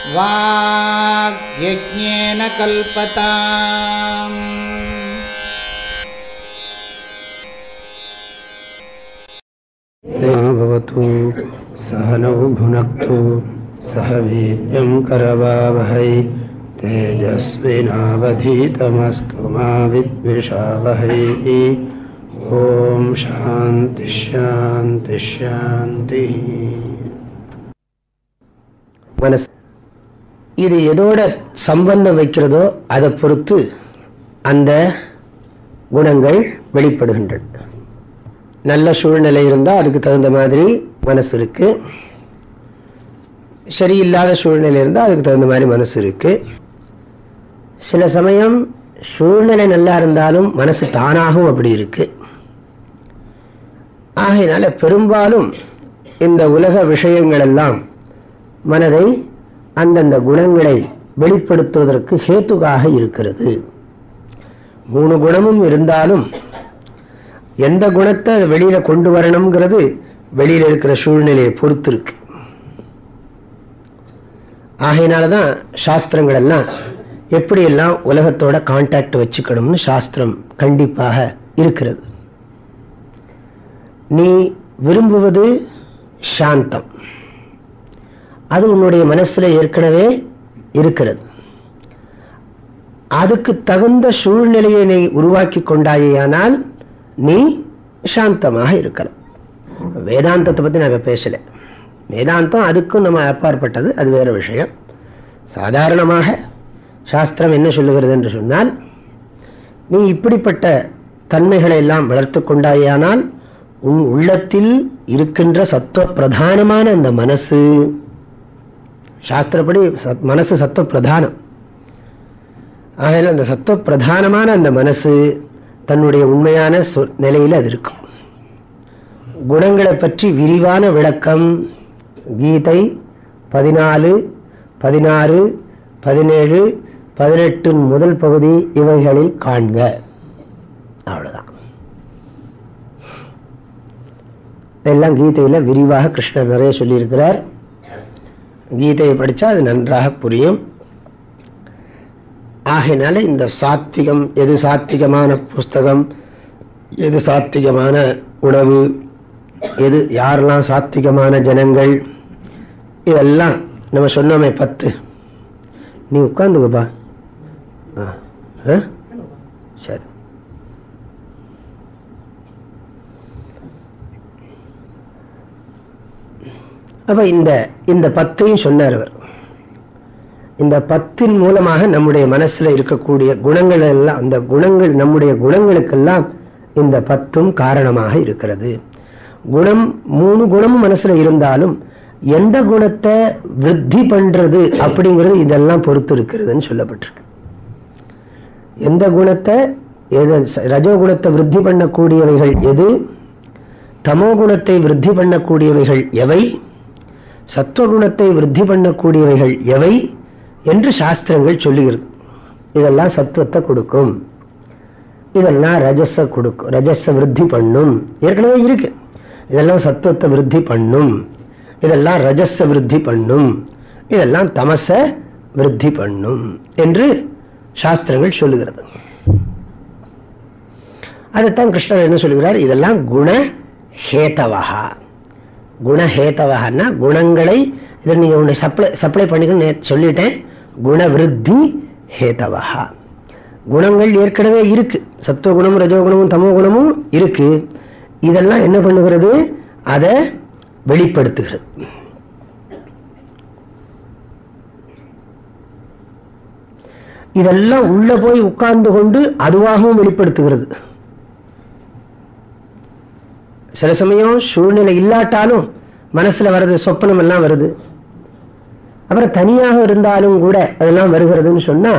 வாக்யஜ்ஞேன கல்பதாம். பவது சஹனௌ புனக்து சஹ வீர்யம் கரவாவஹை தேஜஸ்வினாவதீதமஸ்து மா வித்விஷாவஹை. ஓம் சாந்தி ஷாந்தி ஷாந்தி. மனசு இது எதோட சம்பந்தம் வைக்கிறதோ அதை பொறுத்து அந்த குணங்கள் வெளிப்படுகின்றன. நல்ல சூழ்நிலை இருந்தால் அதுக்கு தகுந்த மாதிரி மனசு இருக்கு, சரியில்லாத சூழ்நிலை இருந்தால் அதுக்கு தகுந்த மாதிரி மனசு இருக்கு. சில சமயம் சூழ்நிலை நல்லா இருந்தாலும் மனசு தானாகவும் அப்படி இருக்கு. ஆகையினால பெரும்பாலும் இந்த உலக விஷயங்கள் எல்லாம் மனதை அந்தந்த குணங்களை வெளிப்படுத்துவதற்கு ஹேத்துவாக இருக்கிறது. 3 குணமும் இருந்தாலும் எந்த குணத்தை வெளியில கொண்டு வரணுங்கிறது வெளியில இருக்கிற சூழ்நிலையை பொறுத்து இருக்கு. ஆகையினாலதான் சாஸ்திரங்கள் எல்லாம் எப்படியெல்லாம் உலகத்தோட கான்டாக்ட் வச்சுக்கணும்னு சாஸ்திரம் கண்டிப்பாக இருக்கிறது. நீ விரும்புவது சாந்தம், அது உன்னுடைய மனசுல ஏற்கனவே இருக்கிறது. அதுக்கு தகுந்த சூழ்நிலையை நீ உருவாக்கி கொண்டாயானால் நீ சாந்தமாக இருக்கலாம். வேதாந்தத்தை பத்தி நான் பேசல, வேதாந்தம் அதுக்கும் நம்ம அப்பாற்பட்டது, அது வேற விஷயம். சாதாரணமாக சாஸ்திரம் என்ன சொல்லுகிறது என்று சொன்னால், நீ இப்படிப்பட்ட தன்மைகளை எல்லாம் வளர்த்து கொண்டாயானால் உன் உள்ளத்தில் இருக்கின்ற சத்துவ பிரதானமான அந்த மனசு, சாஸ்திரப்படி மனசு சத்துவ பிரதானம், ஆகையால் அந்த சத்துவ பிரதானமான அந்த மனசு தன்னுடைய உண்மையான நிலையில் அது இருக்கும். குணங்களை பற்றி விரிவான விளக்கம் கீதை 14, 16, 17, 18 முதல் பகுதி இவைகளில் காண்க. அவ்வளவுதான். இதெல்லாம் கீதையில விரிவாக கிருஷ்ணர் நிறைய சொல்லியிருக்கிறார். கீதையை படித்தா அது நன்றாக புரியும். ஆகையினால இந்த சாத்விகம், எது சாத்விகமான புஸ்தகம், எது சாத்விகமான உணவு, எது யாரெல்லாம் சாத்விகமான ஜனங்கள், இதெல்லாம் நம்ம சொன்னோமே 10. நீ உட்கார்ந்துக்கப்பா. சரி. அப்ப இந்த 10ஐயும் சொன்னார் அவர். இந்த 10 மூலமாக நம்முடைய மனசுல இருக்கக்கூடிய குணங்கள் எல்லாம், அந்த குணங்கள் நம்முடைய குணங்களுக்கெல்லாம் இந்த 10 காரணமாக இருக்கிறது. குணம் 3 குணமும் மனசுல இருந்தாலும் எந்த குணத்தை விருத்தி பண்றது அப்படிங்கிறது இதெல்லாம் பொறுத்து இருக்கிறதுன்னு சொல்லப்பட்டிருக்கு. எந்த குணத்தை, ரஜோ குணத்தை விருத்தி பண்ணக்கூடியவைகள் எது, தமோ குணத்தை விருத்தி பண்ணக்கூடியவைகள் எவை, சத்துவகுணத்தை விருத்தி பண்ணக்கூடியவைகள் எவை என்று சாஸ்திரங்கள் சொல்லுகிறது. இதெல்லாம் சத்துவத்தை கொடுக்கும், இதெல்லாம் ரஜஸ கொடுக்கும், ரஜஸ விருத்தி பண்ணும், ஏற்கனவே இருக்கு. இதெல்லாம் சத்துவத்தை விருத்தி பண்ணும், இதெல்லாம் ரஜஸ விருத்தி பண்ணும், இதெல்லாம் தமச விருத்தி பண்ணும் என்று சாஸ்திரங்கள் சொல்லுகிறது. அதைத்தான் கிருஷ்ணர் என்ன சொல்லுகிறார், இதெல்லாம் குணஹேதவா. குணஹேதவன்னா குணங்களை, இதை நீங்க ஒன்று சப்ளை பண்ணிக்கணும்னு சொல்லிட்டேன். குணவிருத்தி ஹேதவா. குணங்கள் ஏற்கனவே இருக்கு, சத்துவகுணமும் ரஜோகுணமும் தமோ குணமும் இருக்கு. இதெல்லாம் என்ன பண்ணுகிறது, அதை வெளிப்படுத்துகிறது. இதெல்லாம் உள்ள போய் உட்கார்ந்து கொண்டு அதுவாகவும் வெளிப்படுத்துகிறது. சில சமயம் சூழ்நிலை இல்லாட்டாலும் மனசுல வருது, சொப்பனம் எல்லாம் வருது. அப்புறம் தனியாக இருந்தாலும் கூட அதெல்லாம் வருகிறதுன்னு சொன்னா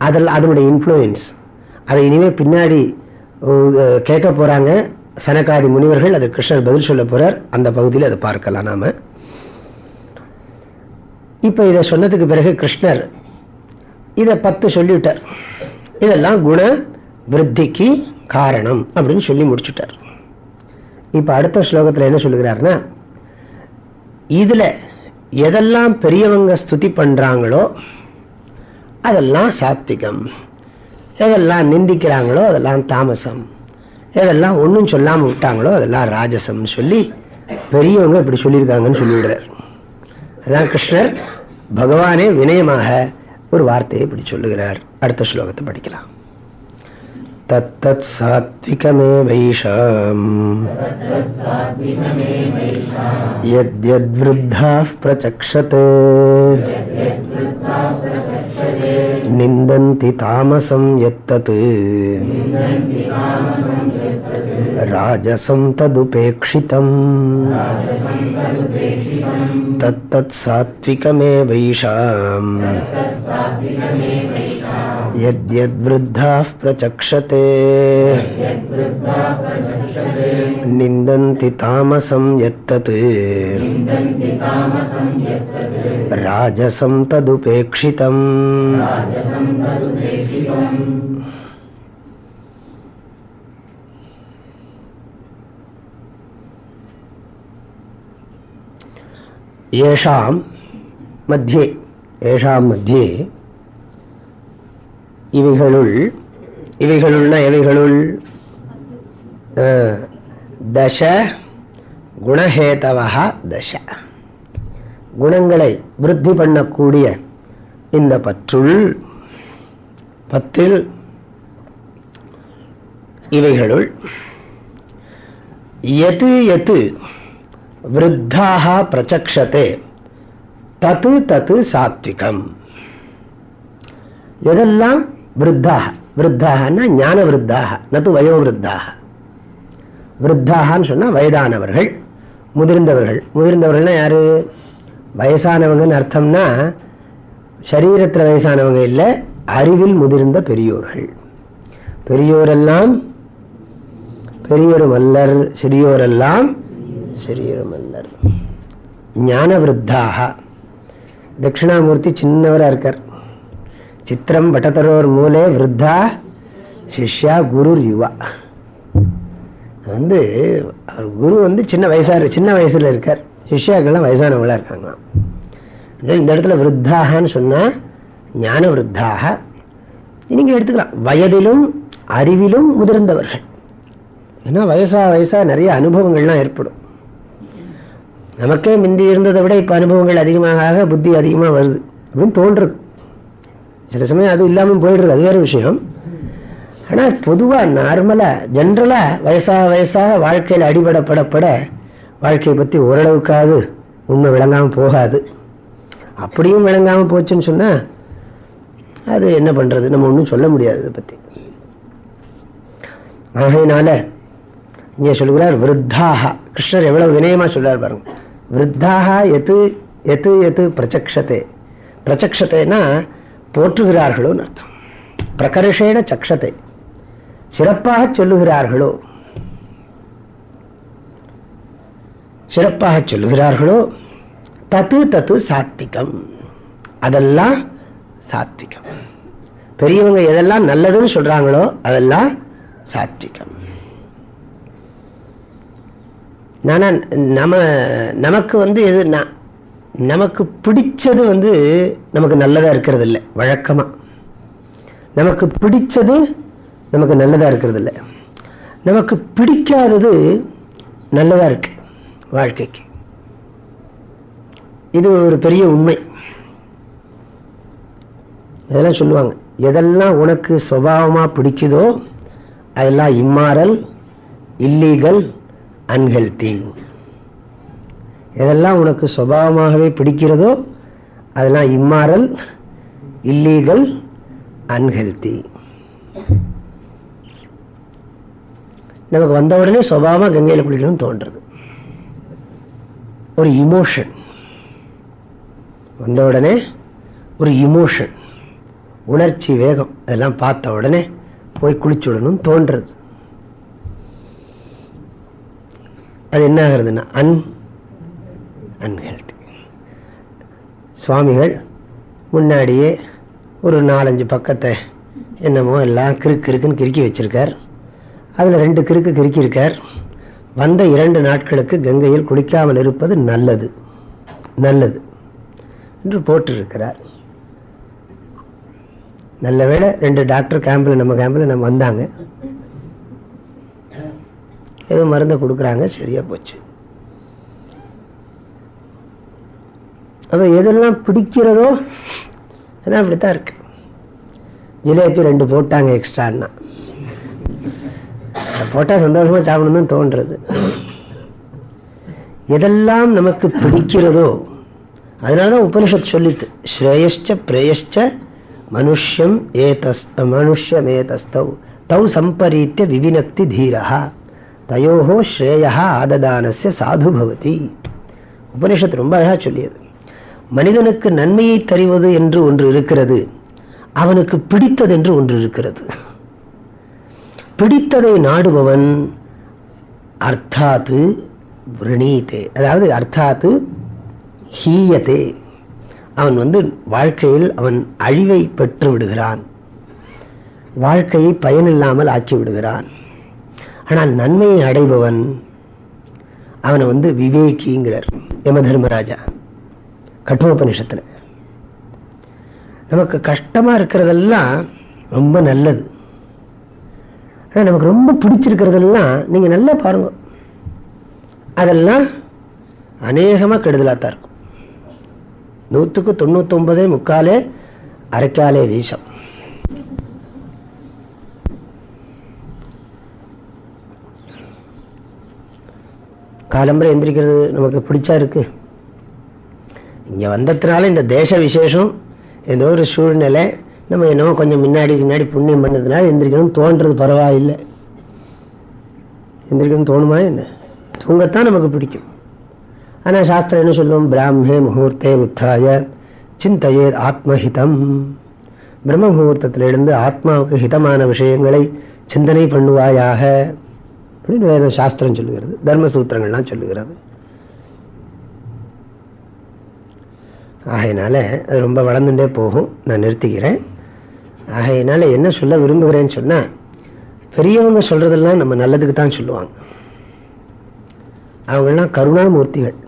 அதனுடைய இன்ஃப்ளூயன்ஸ். அதை இனிமே பின்னாடி கேட்க போறாங்க சனகாதி முனிவர்கள், அது கிருஷ்ணர் பதில் சொல்ல போறார். அந்த பகுதியில் அதை பார்க்கலாம் நாம. இப்ப இதை சொன்னதுக்கு பிறகு கிருஷ்ணர் இதை 10 சொல்லிவிட்டார். இதெல்லாம் குண விருத்திக்கு காரணம் அப்படின்னு சொல்லி முடிச்சுட்டார். இப்ப அடுத்த ஸ்லோகத்தில் என்ன சொல்லுகிறார்னா, இதுல எதெல்லாம் பெரியவங்க ஸ்துதி பண்றாங்களோ அதெல்லாம் சாத்விகம், எதெல்லாம் நிந்திக்கிறாங்களோ அதெல்லாம் தாமசம், எதெல்லாம் ஒன்றும் சொல்லாமல் விட்டாங்களோ அதெல்லாம் ராஜசம்னு சொல்லி பெரியவங்க இப்படி சொல்லியிருக்காங்கன்னு சொல்லிவிடுறார். அதான் கிருஷ்ணர் பகவானே வினயமாக ஒரு வார்த்தையை இப்படி சொல்லுகிறார். அடுத்த ஸ்லோகத்தை படிக்கலாம். தத்தத் சாத்விகமே வைஷாம் யத்யத் விருத்தாः பிரசக்ஷதே நிந்தந்தி தாமசம் யத்தத் ராஜசம் ததுபேக்ஷிதம் தத்தத் சாத்விகமே வைஷாம் யத்யத் விருத்தாः பிரசக்ஷதே நிந்தந்தி தாமசம் யத்தத் ராஜசம் ததுபேக்ஷிதம். ஏஷாம் மத்தியே, ஏஷாம் மத்தியே, இவைகளுள்னா எவைகளுள் தச குணஹேதவஹ தச, குணங்களை விருத்தி பண்ணக்கூடிய இந்த பத்தில் இவைகளுள் எது எது விருத்தாக பிரசக்ஷதே தத்து தத்து சாத்விகம். எதெல்லாம் விருத்தாக, விருத்தாகனா ஞான விருத்தாக, நது வயோ விருத்தாக. விருத்தாகன்னு சொன்னா வயதானவர்கள், முதிர்ந்தவர்கள். முதிர்ந்தவர்கள்னா யாரு? வயசானவங்கன்னு அர்த்தம்னா சரீரத்தில் வயசானவங்க இல்லை, அறிவில் முதிர்ந்த பெரியோர்கள். பெரியோரெல்லாம் பெரியோரும் அல்லர், சிறியோரெல்லாம் சிறியோரும் அல்லர். ஞான விருத்தாக. தட்சிணாமூர்த்தி சின்னவராக இருக்கார். சித்திரம் பட்டத்தரோர் மூலே விருத்தா சிஷ்யா குரு யுவா. குரு சின்ன வயசுல இருக்கார், சிஷ்யாக்கள்லாம் வயசானவங்களா இருக்காங்க. இந்த இடத்துல விருத்தாகன்னு சொன்னா ஞான விருத்தாக. நீங்க எடுத்துக்கலாம், வயதிலும் அறிவிலும் முதிர்ந்தவர்கள். ஏன்னா வயசா நிறைய அனுபவங்கள்லாம் ஏற்படும். நமக்கே முந்தி இருந்ததை விட இப்ப அனுபவங்கள் அதிகமாக புத்தி அதிகமாக வருது அப்படின்னு தோன்றுறது. சில சமயம் அது இல்லாமல் போயிடுறது, அது வேறு விஷயம். ஆனால் பொதுவாக நார்மலாக ஜென்ரலாக வயசாக வாழ்க்கையில் அடிபடப்படப்பட வாழ்க்கையை பற்றி ஓரளவுக்காவது உண்மை விளங்காமல் போகாது. அப்படியும் விளங்காமல் போச்சுன்னு சொன்னால் அது என்ன பண்ணுறது, நம்ம ஒன்றும் சொல்ல முடியாது அதை பற்றி. ஆகையினால இங்கே சொல்லுகிறார் விருத்தாக. கிருஷ்ணர் எவ்வளவு வினயமாக சொல்றார் பாருங்க. விருத்தாக எது எது எது பிரசக்ஷதே. பிரசக்ஷதேனா போற்றுகிறார்களோன்னு அர்த்தம். பிரகர்ஷேன சக்ஷத்தை, சிறப்பாக சொல்லுகிறார்களோ, சிறப்பாக சொல்லுகிறார்களோ. தத்து தத்து சாத்விகம், அதெல்லாம் சாத்விகம். பெரியவங்க எதெல்லாம் நல்லதுன்னு சொல்றாங்களோ அதெல்லாம் சாத்விகம். நமக்கு எது நமக்கு பிடிச்சது நமக்கு நல்லதா இருக்கிறது இல்லை. வழக்கமா நமக்கு பிடிச்சது நமக்கு நல்லதா இருக்கிறது இல்லை. நமக்கு பிடிக்காதது நல்லதா இருக்கு வாழ்க்கைக்கு. இது ஒரு பெரிய உண்மை. இதெல்லாம் சொல்லுவாங்க, எதெல்லாம் உனக்கு சுபாவமா பிடிக்குதோ அதெல்லாம் இம்மாரல், இல்லீகல், அன்ஹெல்தி. எதெல்லாம் உனக்கு சுபாவமாகவே பிடிக்கிறதோ அதெல்லாம் இம்மாரல், இல்லீகல், அன்ஹெல்தி. நமக்கு வந்த உடனே சுபாவமா கங்கையில் குளிக்கணும்னு தோன்றது. ஒரு இமோஷன் வந்த உடனே, ஒரு இமோஷன், உணர்ச்சி வேகம், அதெல்லாம் பார்த்த உடனே போய் குளிச்சுடணும்னு தோன்றது. அது என்ன ஆகுறதுன்னா அன்ஹெல்தி. சுவாமிகள் முன்னாடியே ஒரு 4-5 பக்கத்தை என்னமோ எல்லாம் கிறுக்குன்னு கிறுக்கி வச்சிருக்கார். அதில் 2 கிறுக்கு கிறுக்கியிருக்கார். வந்த 2 நாட்களுக்கு கங்கையில் குளிக்காமல் இருப்பது நல்லது. நல்லது. என்று போட்டிருக்கிறார். நல்ல வேளை 2 டாக்டர் நம்ம கேம்பில் நம்ம வந்தாங்க, ஏதோ மருந்தை கொடுக்குறாங்க, சரியா போச்சு. அப்போ எதெல்லாம் பிடிக்கிறதோ அதான் அப்படித்தான் இருக்கு. ஜிலேபி 2 போட்டாங்க எக்ஸ்ட்ரான்னா, போட்டா சந்தோஷமா சாப்பிடணும்னு தோன்றது. எதெல்லாம் நமக்கு பிடிக்கிறதோ அதனாலதான் உபனிஷத் சொல்லித்து, ஸ்ரேயஷ்ச பிரேயஷ்ச மனுஷ்யம் ஏதஸ்தௌ தௌ சம்பரீத்ய விவினக்தி தீரஹா தயோஹோ ஸ்ரேயா ஆததானஸ்ய சாது பவதி. உபனிஷத்து ரொம்ப அழகா சொல்லியது. மனிதனுக்கு நன்மையை தருவது என்று ஒன்று இருக்கிறது, அவனுக்கு பிடித்தது என்று ஒன்று இருக்கிறது. பிடித்ததை நாடுபவன் அர்த்தாத்து விரணீதே, அதாவது அர்த்தாத்து ஹீயதே, அவன் வாழ்க்கையில் அவன் அழிவை பெற்று விடுகிறான், வாழ்க்கையை பயனில்லாமல் ஆக்கி விடுகிறான். ஆனால் நன்மையை அடைபவன் அவனை விவேகிங்கிறார் யம தர்மராஜா கட்டோபனிஷத்துல. நமக்கு கஷ்டமா இருக்கிறதெல்லாம் ரொம்ப நல்லது, ஆனால் நமக்கு ரொம்ப பிடிச்சிருக்கிறதெல்லாம் நீங்க நல்லா பாருங்க, அதெல்லாம் அநேகமா கெடுதலாத்தான் இருக்கும். 100க்கு 99 முக்காலே அரைக்காலே வீசம். காலம்பரை எந்திரிக்கிறது நமக்கு பிடிச்சா இருக்கு. இங்க வந்ததுனால இந்த தேச விசேஷம், ஏதோ ஒரு சூழ்நிலை, நம்ம என்னவோ கொஞ்சம் முன்னாடி புண்ணியம் பண்ணதுனால எந்திரிக்கணும் தோன்றது, பரவாயில்லை. எந்திரிக்கணும் தோணுமா என்ன? தூங்கத்தான் நமக்கு பிடிக்கும். ஆனால் சாஸ்திரம் என்ன சொல்லுவோம்? பிராமே முகூர்த்தே உத்தாய சிந்தையே ஆத்மஹிதம். பிரம்ம முகூர்த்தத்தில் எழுந்து ஆத்மாவுக்கு ஹிதமான விஷயங்களை சிந்தனை பண்ணுவாயாக அப்படின்னு வேத சாஸ்திரம் சொல்லுகிறது, தர்மசூத்திரங்கள்லாம் சொல்லுகிறது. ஆகையினால அது ரொம்ப வளர்ந்துட்டே போகும், நான் நிறுத்திக்கிறேன். ஆகையினால என்ன சொல்ல விரும்புகிறேன்னு சொன்னால், பெரியவங்க சொல்றதெல்லாம் நம்ம நல்லதுக்கு தான் சொல்லுவாங்க. அவங்கெல்லாம் கருணாமூர்த்திகள்,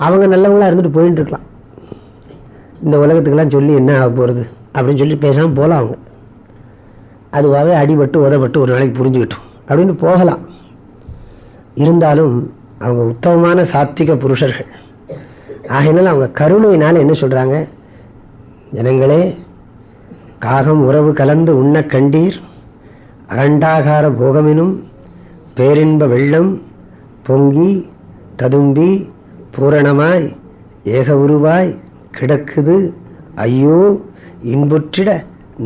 அவங்க நல்லவங்களா இருந்துட்டு போயிட்டு இருக்கலாம். இந்த உலகத்துக்கெல்லாம் சொல்லி என்ன ஆக போகிறது அப்படின்னு சொல்லி பேசாமல் போகலாம். அவங்க அதுவாகவே அடிபட்டு உதப்பட்டு ஒரு நாளைக்கு புரிஞ்சுக்கிட்டோம் அப்படின்னு போகலாம். இருந்தாலும் அவங்க உத்தமமான சாத்விக புருஷர்கள். ஆகையினால அவங்க கருணையினால என்ன சொல்றாங்க? ஜனங்களே, காகம் உறவு கலந்து உண்ண கண்டீர், அகண்டாகார போகமெனும் பேரின்ப வெள்ளம் பொங்கி ததும்பி பூரணமாய் ஏக உருவாய் கிடக்குது. ஐயோ, இன்புற்றிட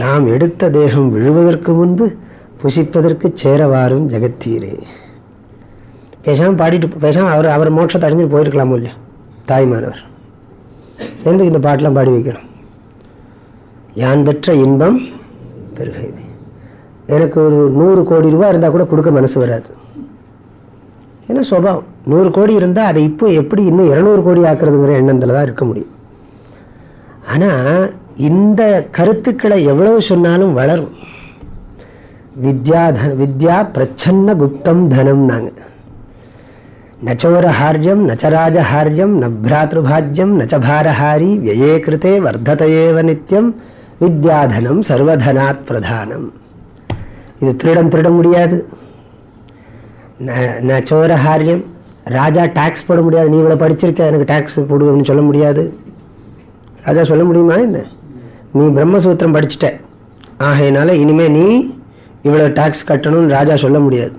நாம் எடுத்த தேகம் விழுவதற்கு முன்பு புசிப்பதற்கு சேரவாரும் ஜெகத்தீரே. பேசாமல் பாடிட்டு பேசாமல் அவர் மோட்சத்தை அடைஞ்சிட்டு போயிருக்கலாமோ இல்லையா? தாய்மானவர் எதுக்கு இந்த பாட்டெலாம் பாடி வைக்கணும்? யான் பெற்ற இன்பம் பெருகை. எனக்கு ஒரு 100 கோடி ரூபாய் இருந்தால் கூட கொடுக்க மனசு வராது. ஏன்னா சுபாவம் 100 கோடி இருந்தால் அதை இப்போ எப்படி இன்னும் 200 கோடி ஆக்குறதுங்கிற எண்ணத்தில் தான் இருக்க முடியும். ஆனால் இந்த கருத்துக்களை எவ்வளவு சொன்னாலும் வளரும். வித்யா பிரச்சன்ன குப்தம் தனம். நாங்கள் நச்சோரஹாரியம் நச்சராஜஹாரியம் நப்ராத்ருபாஜ்யம் நச்சபாரஹாரி வியே கிருத்தே வர்த்ததேவ நித்தியம் வித்யாதனம் சர்வதனாத் பிரதானம். இது திருட முடியாது. நச்சோரஹாரியம், ராஜா டாக்ஸ் போட முடியாது. நீ இவ்வளோ படிச்சிருக்க, எனக்கு டாக்ஸ் போடுவேன்னு சொல்ல முடியாது. ராஜா சொல்ல முடியுமா என்ன? நீ பிரம்மசூத்திரம் படிச்சுட்ட, ஆகையினால இனிமே நீ இவ்வளோ டாக்ஸ் கட்டணும்னு ராஜா சொல்ல முடியாது.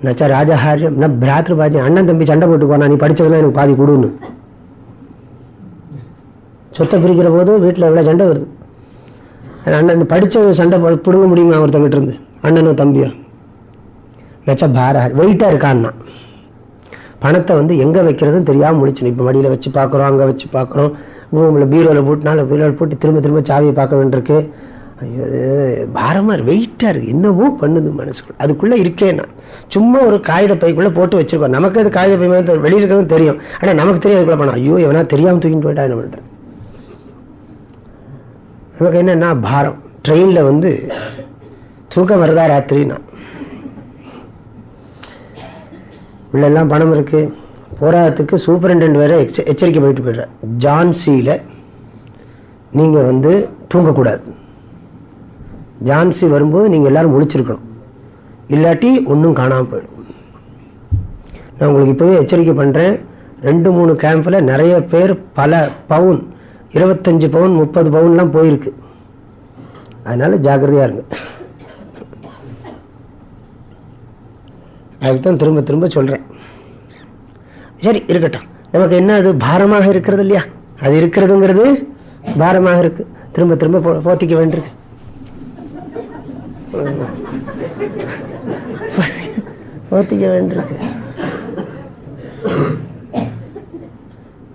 நச்சா ராஜஹாரியம் ந பிராத்ருபாஜ்யம். அண்ணன் தம்பி சண்டை போட்டுக்கோனா, நீ படிச்சதெல்லாம் எனக்கு பாதி கொடுன்னு. சொத்தை பிரிக்கிற போது வீட்டில் எவ்வளோ சண்டை வருது. அண்ணன் படித்தது சண்டை பிடுங்க முடியுமா ஒருத்தங்கிட்ட இருந்து, அண்ணனோ தம்பியோ? நச்சா பாரஹாரி, வெயிட்டாக இருக்கான்னா பணத்தை எங்கே வைக்கிறதுன்னு தெரியாமல் முடிச்சுணும். இப்போ மடியில் வச்சு பார்க்குறோம், அங்கே வச்சு பார்க்குறோம், ரூமில் பீரோவில் போட்டுனால பீரோவில் போட்டு திரும்ப சாவியை பார்க்க வேண்டியிருக்கு. ஐயோ, பாரமாக வெயிட்டாக இருக்குது, என்னமோ பண்ணுது மனசுக்குள்ள. அதுக்குள்ளே இருக்கேன்னா சும்மா ஒரு காகித பைக்குள்ளே போட்டு வச்சுருக்கோம். நமக்கு அது காகித பை மாதிரி வெளியில் இருக்கிறது தெரியும், ஆனால் நமக்கு தெரியும் அதுக்குள்ளே பணம். ஐயோ, எவனா தெரியாமல் தூக்கிட்டு போயிட்டா என்ன பண்ணுறது? நமக்கு என்னன்னா பாரம். ட்ரெயினில் தூக்கம் வருதா ராத்திரினா, உள்ளெல்லாம் பணம் இருக்குது, போராட்டத்துக்கு சூப்பரிண்டென்ட் வேற எச்சரிக்கை பண்ணிட்டு போயிடுறார். ஜான்சியில் நீங்கள் தூங்கக்கூடாது. ஜான்சி வரும்போது நீங்கள் எல்லாரும் முழிச்சிருக்கணும், இல்லாட்டி ஒன்றும் காணாமல் போயிடும். நான் உங்களுக்கு இப்போவே எச்சரிக்கை பண்ணுறேன். 2-3 கேம்பில் நிறைய பேர் பல பவுன், 25 பவுன் 30 பவுன்லாம் போயிருக்கு. அதனால ஜாக்கிரதையாக இருங்க. அதுக்குத்தான் திரும்ப திரும்ப சொல்கிறேன். சரி இருக்கட்டும், நமக்கு என்ன அது பாரமாக இருக்கிறது இல்லையா? அது இருக்கிறதுங்கிறது பாரமாக இருக்கு, திரும்ப திரும்ப போத்திக்க வேண்டியிருக்கு. போத்திக்க வேண்டியிருக்கு,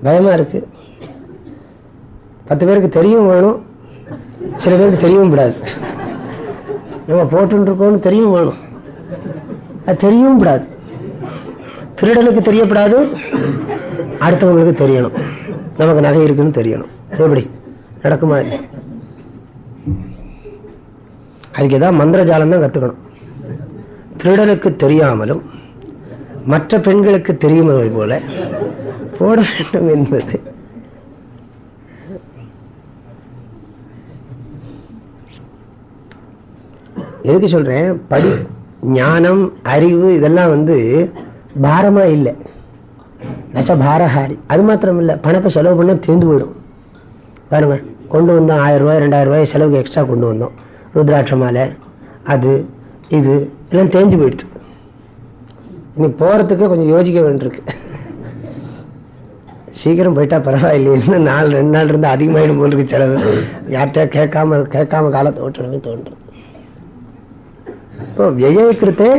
பயமா இருக்கு. 10 பேருக்கு தெரியவும் வேணும், சில பேருக்கு தெரியவும் விடாது. நம்ம போட்டுருக்கோம்னு தெரியவும் வேணும், அது தெரியவும் விடாது. திருடனுக்கு தெரியப்படாது, அடுத்தவங்களுக்கு தெரியணும். நமக்கு நகை இருக்குன்னு தெரியணும். எப்படி நடக்குமா? அதுக்கு ஏதாவது மந்திரஜாலம் தான் கத்துக்கணும். திருடனுக்கு தெரியாமலும் மற்ற பெண்களுக்கு தெரியும் போல போட வேண்டும் என்பது. எதுக்கு சொல்றேன்? ஞானம், அறிவு இதெல்லாம் பாரமா இல்லை, நச்ச பாரஹாரி. அது மாத்திரம் இல்லை, பணத்தை செலவு பண்ண தேர்ந்து போயிடும். பாருங்க, கொண்டு வந்தோம் 1000 ரூபாய் 2000 ரூபாய் செலவுக்கு எக்ஸ்ட்ரா கொண்டு வந்தோம், ருத்ராட்ச மாலை அது இது எல்லாம் தேஞ்சு போயிடுச்சு. இன்னைக்கு போகிறதுக்கு கொஞ்சம் யோசிக்க வேண்டியிருக்கு. சீக்கிரம் போயிட்டா பரவாயில்லையே, இன்னும் 2 நாள் இருந்து அதிகமாகிடும் போல் இருக்கு செலவு. யார்கிட்ட கேட்காம காலத்தை ஓட்டணுமே தோன்றும். இப்போ வியயக்கிருத்தே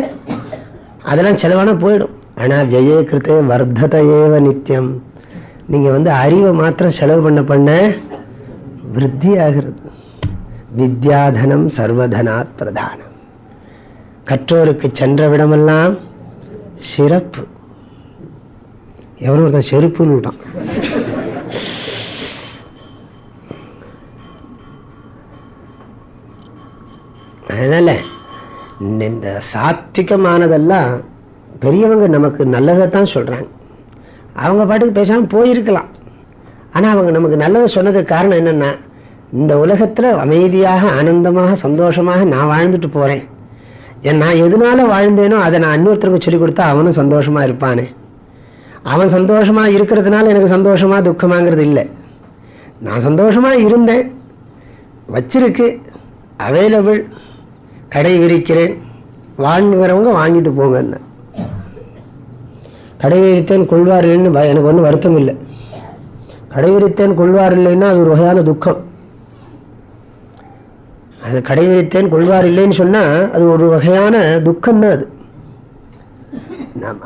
அதெல்லாம் செலவான போயிடும். ஆனால் வியயக்கிருத்தே வர்த்தத ஏவ நித்தியம். நீங்கள் அறிவை மாத்திரம் செலவு பண்ண விருத்தி ஆகிறது. வித்யாதனம் சர்வதனாத் பிரதானம். கற்றோருக்கு சென்ற விடமெல்லாம் சிறப்பு. எவனோ ஒருத்தன் செருப்புன்னு விட்டான். அதனால இந்த சாத்விகமானதெல்லாம் பெரியவங்க நமக்கு நல்லதைத்தான் சொல்றாங்க. அவங்க பாட்டுக்கு பேசாமல் போயிருக்கலாம். ஆனால் அவங்க நமக்கு நல்லதை சொன்னதுக்கு காரணம் என்னன்னா, இந்த உலகத்தில் அமைதியாக ஆனந்தமாக சந்தோஷமாக நான் வாழ்ந்துட்டு போறேன். நான் எதனால வாழ்ந்தேனோ அதை நான் இன்னொருத்தருக்கு சொல்லிக் கொடுத்தா அவனும் சந்தோஷமா இருப்பானே. அவன் சந்தோஷமா இருக்கிறதுனால எனக்கு சந்தோஷமா துக்கமாங்கிறது இல்லை. நான் சந்தோஷமா இருந்தேன், வச்சிருக்கு, அவைலபிள், கடை விரிக்கிறேன், வாங்குறவங்க வாங்கிட்டு போங்க. கடை விரித்தேன் கொள்வார் இல்லைன்னு எனக்கு ஒன்றும் வருத்தம் இல்லை. கடை விரித்தேன் கொள்வார் இல்லைன்னா அது ஒரு வகையான துக்கம். அது கடை விரித்தேன் கொள்வார் இல்லைன்னு சொன்னா அது ஒரு வகையான துக்கம் தான்.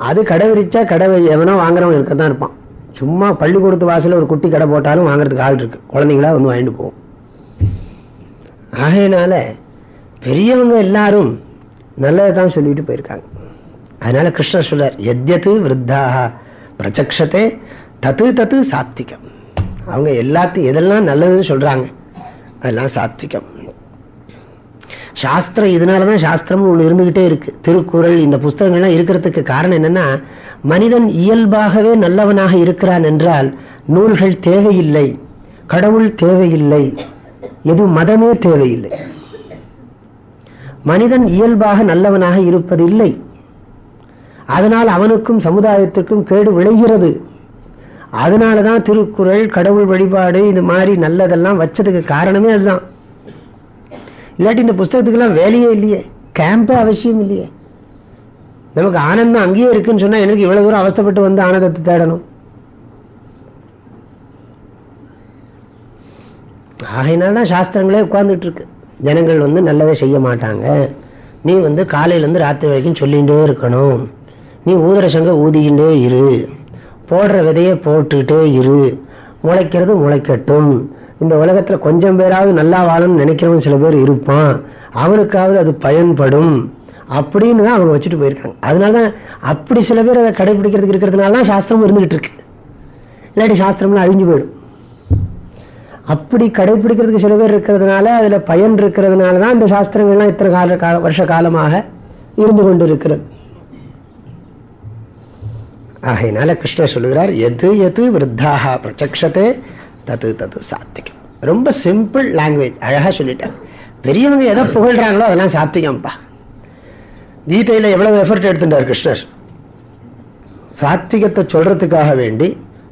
அது கடை விரிச்சா கடை எவனோ வாங்குறவன் இருக்கதான் இருப்பான். சும்மா பள்ளிக்கூடத்து வாசல ஒரு குட்டி கடை போட்டாலும் வாங்குறதுக்கு ஆள் இருக்கு, குழந்தைங்களா வாங்கிட்டு போவோம். ஆகையினால பெரியவங்க எல்லாரும் நல்லதை தான் சொல்லிட்டு போயிருக்காங்க. அதனால கிருஷ்ணர் சொல்றார், எத்யது விருத்தாக பிரச்சக்ஷத்தே தத்து தத்து சாத்விகம். அவங்க எல்லாத்தையும் எதெல்லாம் நல்லதுன்னு சொல்றாங்க அதெல்லாம் சாத்விகம். சாஸ்திரம், இதனாலதான் சாஸ்திரம் ஒன்று இருந்துகிட்டே இருக்கு. திருக்குறள், இந்த புஸ்தகங்கள்லாம் இருக்கிறதுக்கு காரணம் என்னன்னா, மனிதன் இயல்பாகவே நல்லவனாக இருக்கிறான் என்றால் நூல்கள் தேவையில்லை, கடவுள் தேவையில்லை, எது மதமே தேவையில்லை. மனிதன் இயல்பாக நல்லவனாக இருப்பதில்லை. அதனால் அவனுக்கும் சமுதாயத்துக்கும் கேடு விளைகிறது. அதனாலதான் திருக்குறள், கடவுள் வழிபாடு, இது மாதிரி நல்லதெல்லாம் வச்சதுக்கு காரணமே அதுதான். இல்லாட்டி இந்த புஸ்தகத்துக்கெல்லாம் வேலையே இல்லையே, கேம்பே அவசியம் இல்லையே. நமக்கு ஆனந்தம் அங்கேயே இருக்குன்னு சொன்னா எனக்கு இவ்வளவு தூரம் அவஸ்தைப்பட்டு வந்து ஆனந்தத்தை தேடணும்? ஆகையினால்தான் சாஸ்திரங்களே உட்கார்ந்துட்டு இருக்கு. ஜனங்கள் நல்லவே செய்ய மாட்டாங்க. நீ காலையிலேருந்து ராத்திரி வரைக்கும் சொல்லிகிட்டே இருக்கணும், நீ ஊதுற சங்க ஊதிக்கிட்டே இரு, போடுற விதையை போட்டுக்கிட்டே இரு, முளைக்கிறது முளைக்கட்டும், இந்த உலகத்தில் கொஞ்சம் பேராவது நல்லா வாழணும்னு நினைக்கிறவன் சில பேர் இருப்பான், அவனுக்காவது அது பயன்படும் அப்படின்னு தான் அவங்க வச்சுட்டு போயிருக்காங்க. அதனாலதான் அப்படி சில பேர் அதை கடைபிடிக்கிறதுக்கு இருக்கிறதுனால தான் சாஸ்திரமும் இருந்துகிட்டு இருக்கு. இல்லாட்டி சாஸ்திரம்லாம் அழிஞ்சு போயிடும். அப்படி கடைபிடிக்கிறதுக்கு சில பேர் இருக்கிறதுனால, அதுல பயன் இருக்கிறதுனால தான் இந்த சாஸ்திரங்கள்லாம் இத்தனை வருஷ காலமாக இருந்து கொண்டு இருக்கிறது. ஆகையினால கிருஷ்ணர் சொல்லுகிறார், எது எது விருத்தாக பிரச்சக்ஷதே தது தது சாத்விகம். ரொம்ப சிம்பிள் லாங்குவேஜ், அழகா சொல்லிட்டார். பெரியவங்க எதை புகழ்றாங்களோ அதெல்லாம் சாத்விகம்ப்பா. கீதையில எவ்வளவு எஃபர்ட் எடுத்துட்டார் கிருஷ்ணர். சாத்விகத்தை சொல்றதுக்காக வேண்டி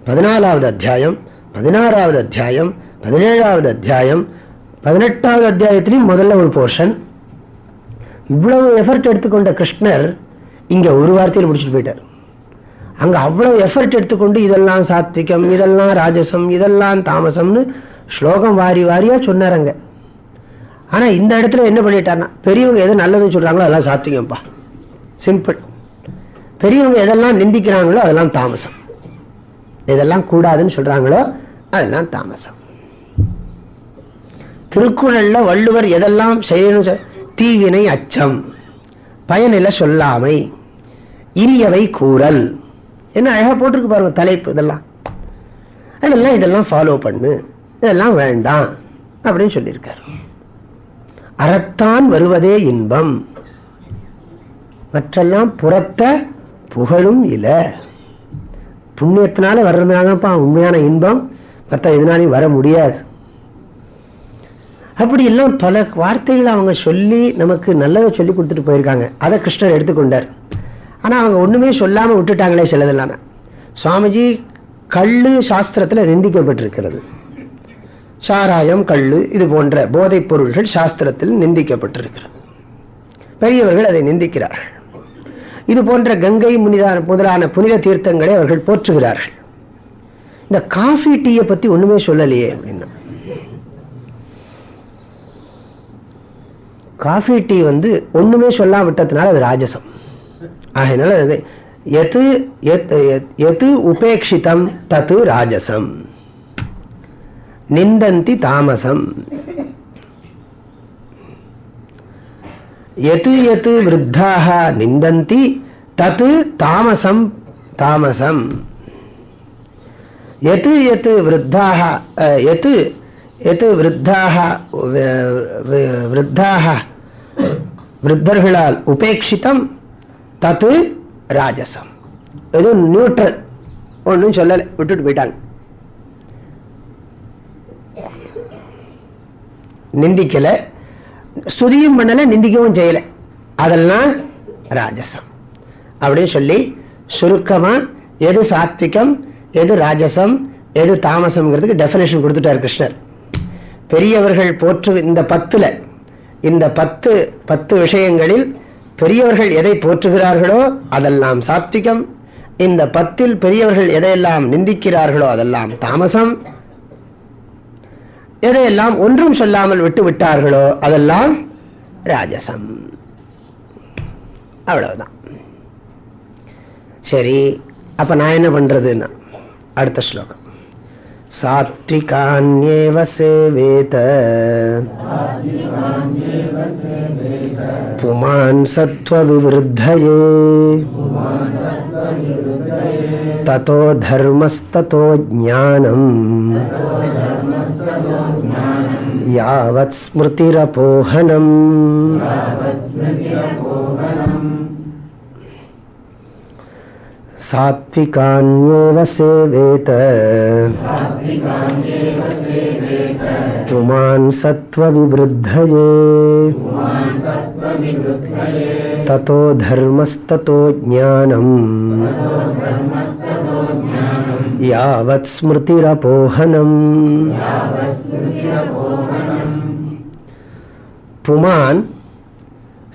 14வது அத்தியாயம், 16வது அத்தியாயம், 17வது அத்தியாயம், 18வது அத்தியாயத்திலையும் முதல்ல ஒரு போர்ஷன். இவ்வளவு எஃபர்ட் எடுத்துக்கொண்ட கிருஷ்ணர் இங்க ஒரு வார்த்தையில் முடிச்சுட்டு போயிட்டார். அங்க அவ்வளவு எஃபர்ட் எடுத்துக்கொண்டு இதெல்லாம் சாத்விகம், இதெல்லாம் ராஜசம், இதெல்லாம் தாமசம்னு ஸ்லோகம் வாரி வாரியா சொன்னாருங்க. ஆனா இந்த இடத்துல என்ன பண்ணிட்டார்னா, பெரியவங்க எது நல்லதுன்னு சொல்றாங்களோ அதெல்லாம் சாத்விகம்ப்பா, சிம்பிள். பெரியவங்க எதெல்லாம் நிந்திக்கிறாங்களோ அதெல்லாம் தாமசம், எதெல்லாம் கூடாதுன்னு சொல்றாங்களோ அதெல்லாம் தாமசம். திருக்குறள்ல வள்ளுவர் எதெல்லாம் செய்யணும், தீவினை அச்சம், பயனில சொல்லாமை, இனியவை கூறல், என்ன அழகா போட்டிருக்கு பாருங்க தலைப்பு. இதெல்லாம் ஃபாலோ பண்ணு, இதெல்லாம் வேண்டாம் அப்படின்னு சொல்லியிருக்காரு. அறத்தான் வருவதே இன்பம், மற்றெல்லாம் புறத்த புகழும் இல்ல. புண்ணியத்தினால வர்றதுனாலப்பா உண்மையான இன்பம், மற்ற இதனாலையும் வர முடியாது. அப்படி எல்லாம் பல வார்த்தைகளை அவங்க சொல்லி நமக்கு நல்லதை சொல்லி கொடுத்துட்டு போயிருக்காங்க. அதை கிருஷ்ணர் எடுத்துக்கொண்டார். ஆனா அவங்க ஒண்ணுமே சொல்லாம விட்டுட்டாங்களே சிலதெல்லாம். சுவாமிஜி கள்ளு சாஸ்திரத்துல நிந்திக்கப்பட்டிருக்கிறது. சாராயம், கள்ளு இது போன்ற போதைப் பொருள்கள் சாஸ்திரத்தில் நிந்திக்கப்பட்டிருக்கிறது. பெரியவர்கள் அதை நிந்திக்கிறார்கள். இது போன்ற கங்கை முதலான புனித தீர்த்தங்களை அவர்கள் போற்றுகிறார்கள். இந்த காஃபி டீயை பத்தி ஒண்ணுமே சொல்லலையே அப்படின்னா, காஃபி டீ ஒண்ணுமே சொல்லாம விட்டதுனால அது ராஜசம். ஆகையினால எது உபேட்சிதம் தது ராஜசம், நிந்தந்தி தாமசம். எது எது விருத்தாக நிந்தந்தி தது தாமசம் தாமசம். எது எது விருத்தாக எது எது விருத்தாக விருத்தாக விருத்தர்களால் உபேட்சிதம் தது ராஜசம். எதுவும் நியூட்ரல், ஒன்றும் சொல்லலை, விட்டுட்டு போயிட்டாங்க. நிந்திக்கல, ஸ்துதியும் பண்ணல, நிந்திக்கவும் செய்யல, அதெல்லாம் ராஜசம் அப்படின்னு சொல்லி சுருக்கமா எது சாத்விகம், எது ராஜசம், எது தாமசம்ங்கிறதுக்கு டெஃபினேஷன் கொடுத்துட்டார் கிருஷ்ணர். பெரியவர்கள் போற்று இந்த 10ல, இந்த 10 விஷயங்களில் பெரியவர்கள் எதை போற்றுகிறார்களோ அதெல்லாம் சாத்விகம். இந்த 10ல் பெரியவர்கள் எதையெல்லாம் நிந்திக்கிறார்களோ அதெல்லாம் தாமசம். எதையெல்லாம் ஒன்றும் சொல்லாமல் விட்டு விட்டார்களோ அதெல்லாம் ராஜசம். அவ்வளவுதான். சரி, அப்ப நான் என்ன பண்றதுன்னா அடுத்த ஸ்லோகம். சாத்விகான்யேவ சேவேத புமான் சத்வ விவருத்தயே ததோ தர்மஸ்ததோ ஞானம் யாவத் ஸ்மிருதிரபோஹனம். சாத்விகான்யேவ சேவேத புமான் சத்வ விவருத்தயே ததோ தர்மஸ்ததோ ஞானம் யாவத் ஸ்மிருதிரபோஹனம். புமான்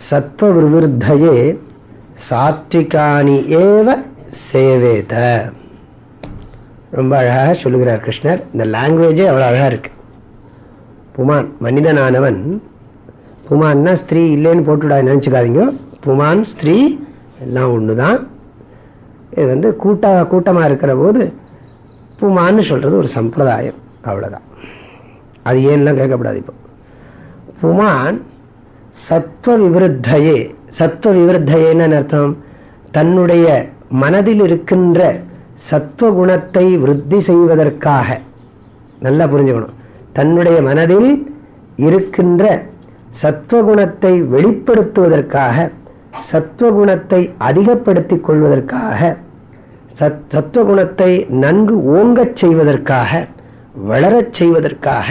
சத்வ விவருத்தயே சாத்விகானி ஏவ சேவேத. ரொம்ப அழகாக சொல்லுகிறார் கிருஷ்ணர். இந்த லாங்குவேஜே அவ்வளோ அழகா இருக்கு. புமான் மனிதனானவன், புமான்னா ஸ்திரீ இல்லைன்னு போட்டுடா நினைச்சுக்காதீங்க. புமான் ஸ்திரீ எல்லாம் ஒண்ணுதான். இது கூட்டமா இருக்கிற போது புமான்னு சொல்றது ஒரு சம்பிரதாயம், அவ்வளவுதான். அது ஏன்லாம் கேட்கப்படாது. இப்போ புமான் சத்வ விவருத்தயே. சத்வ விவருத்தயேன்னு அர்த்தம், தன்னுடைய மனதில் இருக்கின்ற சத்வகுணத்தை விருத்தி செய்வதற்காக, நல்லா புரிஞ்சுக்கணும், தன்னுடைய மனதில் இருக்கின்ற சத்வகுணத்தை வெளிப்படுத்துவதற்காக, சத்வகுணத்தை அதிகப்படுத்திக் கொள்வதற்காக, சத்துவகுணத்தை நன்கு ஓங்கச் செய்வதற்காக, வளரச் செய்வதற்காக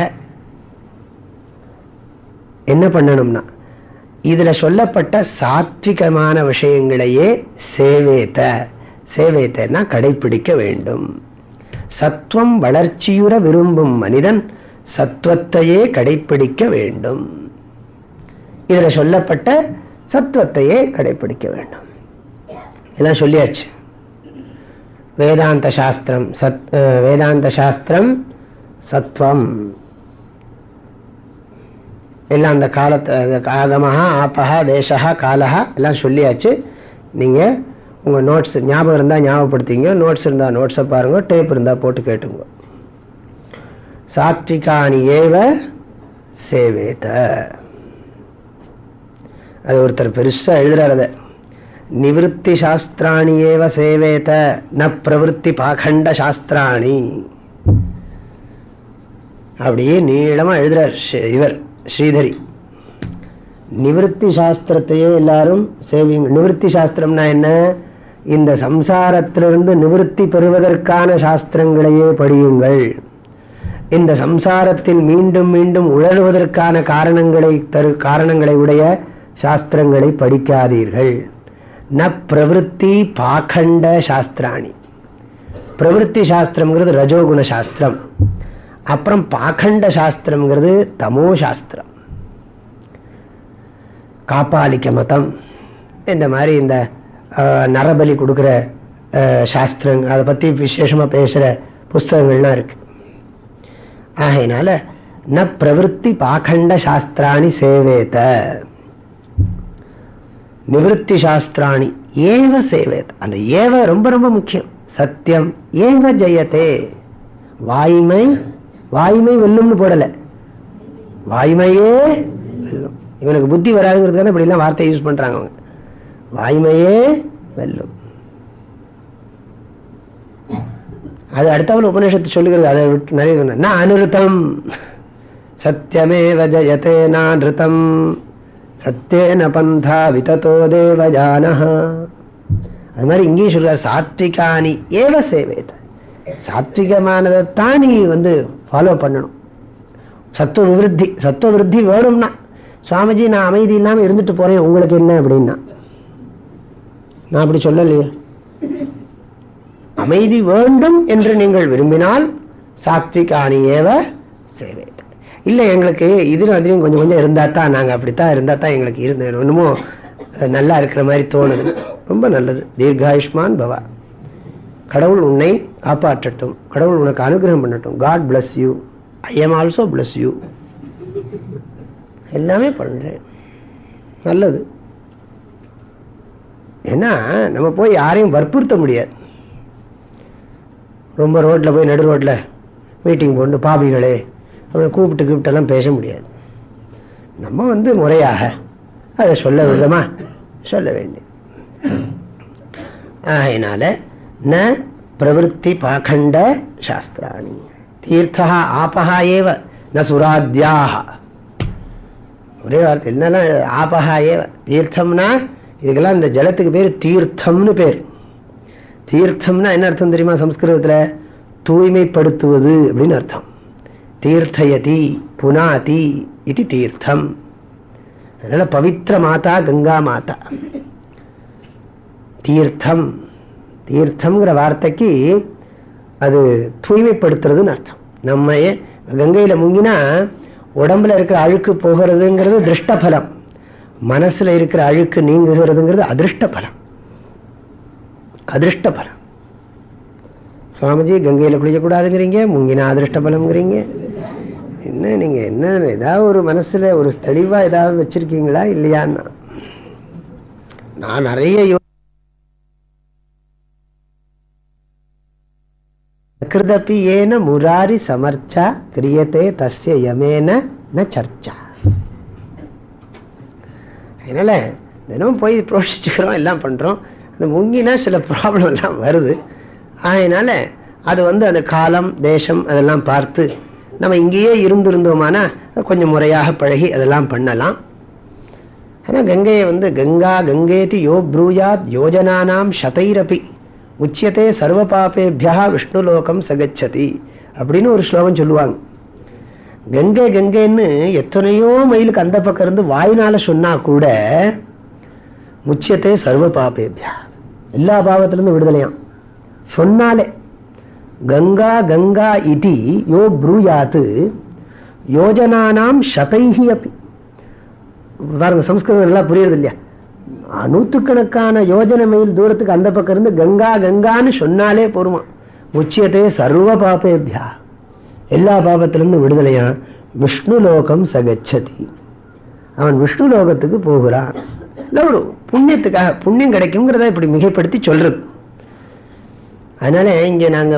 என்ன பண்ணணும்னா, இதுல சொல்லப்பட்ட சாத்விகமான விஷயங்களையே சேவேத்தனா கடைபிடிக்க வேண்டும். சத்துவம் வளர்ச்சியுற விரும்பும் மனிதன் சத்துவத்தையே கடைபிடிக்க வேண்டும். இதுல சொல்லப்பட்ட சத்துவத்தையே கடைபிடிக்க வேண்டும். எல்லாம் சொல்லியாச்சு. வேதாந்த சாஸ்திரம் சத்வம் எல்லாம் அந்த காலத்தை ஆகமஹா ஆபஹா தேசஹா காலஹா எல்லாம் சொல்லியாச்சு. நீங்கள் உங்கள் நோட்ஸ் ஞாபகம் இருந்தால் ஞாபகப்படுத்திங்க, நோட்ஸ் இருந்தால் நோட்ஸை பாருங்க, டேப் இருந்தால் போட்டு கேட்டுங்க. சாத்விகானி ஏவ சேவேத, அது ஒருத்தர் பெருசாக எழுதுறாரு. அதை நிவிருத்தி சாஸ்திராணி ஏவ சேவேத ந பிரவருத்தி பாகண்ட சாஸ்திராணி, அப்படியே நீளமாக எழுதுறார் இவர் ஸ்ரீதரி. நிவிருத்தி சாஸ்திரத்தையே எல்லாரும் சேவிங்க. நிவிருத்தி சாஸ்திரம்னா என்ன? இந்த சம்சாரத்திலிருந்து நிவிருத்தி பெறுவதற்கான சாஸ்திரங்களையே படியுங்கள். இந்த சம்சாரத்தில் மீண்டும் மீண்டும் உழலுவதற்கான காரணங்களை உடைய சாஸ்திரங்களை படிக்காதீர்கள். ந பிரவருத்தி பாகண்ட சாஸ்திராணி. பிரவருத்தி சாஸ்திரம்ங்கிறது ரஜோகுண சாஸ்திரம். அப்புறம் பாகண்ட சாஸ்திரம்ங்கிறது தமோ சாஸ்திரம். காப்பாலிக்க மதம் இந்த மாதிரி இந்த நரபலி கொடுக்குற சாஸ்திரம், அதை பற்றி விசேஷமாக பேசுகிற புஸ்தகங்கள்லாம் இருக்கு. ஆகையினால ந பிரவருத்தி பாகண்ட சாஸ்திராணி சேவேத, நிவೃತ್ತಿ சாஸ்திராணி ஏவ சேவேத. அந்த ஏவ ரொம்ப ரொம்ப முக்கியம். சத்தியம் ஏவ ஜெயத்தே. வாய்மை வெல்லும்னு போடல, வாய்மையே வெல்லும். இவனுக்கு புத்தி வராதுங்கிறதுக்கான இப்படிலாம் வார்த்தை யூஸ் பண்றாங்க அவங்க. வாய்மையே வெல்லும். அது அடுத்தவன் உபநிஷத்து சொல்லுகிறது. அதை விட்டு நிறைய அனிருத்தம் சத்தியமேவ ஜயதே நான்ருதம் சத்தியேன பந்தா விததோ தேவஜானஹ. அது மாதிரி இங்கேயும் சொல்றார் சாத்விகானி ஏவ சேவேத. சாத்விகமானதைத்தான் நீ ஃபாலோ பண்ணணும். சத்துவ விருத்தி வேணும்னா, சுவாமிஜி நான் அமைதி இல்லாமல் இருந்துட்டு போறேன் உங்களுக்கு என்ன அப்படின்னா, நான் அப்படி சொல்லலையே. அமைதி வேண்டும் என்று நீங்கள் விரும்பினால் சாத்விகானி ஏவ சேவேத. இல்லை எங்களுக்கு இதில் அதுலேயும் கொஞ்சம் கொஞ்சம் இருந்தால் தான், நாங்கள் அப்படித்தான் இருந்தால் தான் எங்களுக்கு என்னமோ நல்லா இருக்கிற மாதிரி தோணுது. ரொம்ப நல்லது. தீர்காயுஷ்மான் பவா. கடவுள் உன்னை காப்பாற்றட்டும், கடவுள் உனக்கு அனுகிரகம் பண்ணட்டும். God bless you, I am also bless you. எல்லாமே பண்ணுறேன், நல்லது. ஏன்னா நம்ம போய் யாரையும் வற்புறுத்த முடியாது. ரொம்ப ரோட்டில் போய் நடு ரோட்டில் மீட்டிங் போட்டு பாபிகளே அப்புறம் கூப்பிட்டெல்லாம் பேச முடியாது. நம்ம முறையாக அதை சொல்ல விதமா சொல்ல வேண்டிய. அதனால ந பிரவருத்தி பாகண்ட சாஸ்திராணி. தீர்த்தா ஆபஹா ஏவ ந சுராத்யாக. ஒரே வார்த்தை என்னெல்லாம் ஆபஹா ஏவ. தீர்த்தம்னா இதுக்கெல்லாம் இந்த ஜலத்துக்கு பேர் தீர்த்தம்னு பேர். தீர்த்தம்னா என்ன அர்த்தம் தெரியுமா? சம்ஸ்கிருதத்தில் தூய்மைப்படுத்துவது அப்படின்னு அர்த்தம். தீர்த்தயதி புனாதி இது தீர்த்தம். அதனால பவித்ர மாதா கங்கா மாதா. தீர்த்தம், தீர்த்தம்ங்கிற வார்த்தைக்கு அது தூய்மைப்படுத்துறதுன்னு அர்த்தம். நம்ம கங்கையில் முங்கினா உடம்புல இருக்கிற அழுக்கு போகிறதுங்கிறது திருஷ்டபலம், மனசுல இருக்கிற அழுக்கு நீங்குகிறதுங்கிறது அதிருஷ்டபலம். அதிருஷ்டபலம். சுவாமிஜி கங்கையில் குளிக்கக்கூடாதுங்கிறீங்க, முங்கினா அதிருஷ்டபலம்ங்கிறீங்க. என்ன நீங்க என்ன ஏதாவது ஒரு மனசுல ஒரு தெளிவா ஏதாவது வச்சிருக்கீங்களா இல்லையான்னா? நான் நிறைய கிருதபி ஏன முராரி சமர்ச்சா கிரியத்தே தஸ்ய யமேன ந சர்ச்சா. அதனால தினமும் போய் புரோஷிச்சுக்கிறோம், எல்லாம் பண்றோம். அந்த முங்கினா சில ப்ராப்ளம் எல்லாம் வருது. அதனால அது அந்த காலம் தேசம் அதெல்லாம் பார்த்து நம்ம இங்கேயே இருந்திருந்தோமானா கொஞ்சம் முறையாக பழகி அதெல்லாம் பண்ணலாம். ஆனால் கங்கையை கங்கா கங்கேதி யோ ப்ரூயாத் யோஜனானாம் சதைரபி முச்சியத்தே சர்வ பாபேபியா விஷ்ணுலோகம் சகச்சதி அப்படின்னு ஒரு ஸ்லோகம் சொல்லுவாங்க. கங்கை கங்கைன்னு எத்தனையோ மைலுக்கு அந்த பக்கம் இருந்து வாயினால சொன்னா கூட முச்சியத்தே சர்வ பாபேபியா எல்லா பாவத்திலிருந்து விடுதலையாம் சொன்னாலே. கங்கா கங்கா இதி யோ ப்ரூயாத்து யோஜனானாம் சதைஹி அப்பி. பாருங்க, சம்ஸ்கிருதம் நல்லா புரியுறது இல்லையா? நூற்றுக்கணக்கான யோஜனை மைல் தூரத்துக்கு அந்த பக்கம் இருந்து கங்கா கங்கான்னு சொன்னாலே போருமா. முச்சியத்தே சர்வ பாபேபியா எல்லா பாபத்திலிருந்து விடுதலையா. விஷ்ணு லோகம் சகச்சதி அவன் விஷ்ணு லோகத்துக்கு போகிறான். இல்லை ஒரு புண்ணியத்துக்காக, புண்ணியம் கிடைக்குங்கிறத இப்படி மிகைப்படுத்தி சொல்றது. அதனால இங்க நாங்க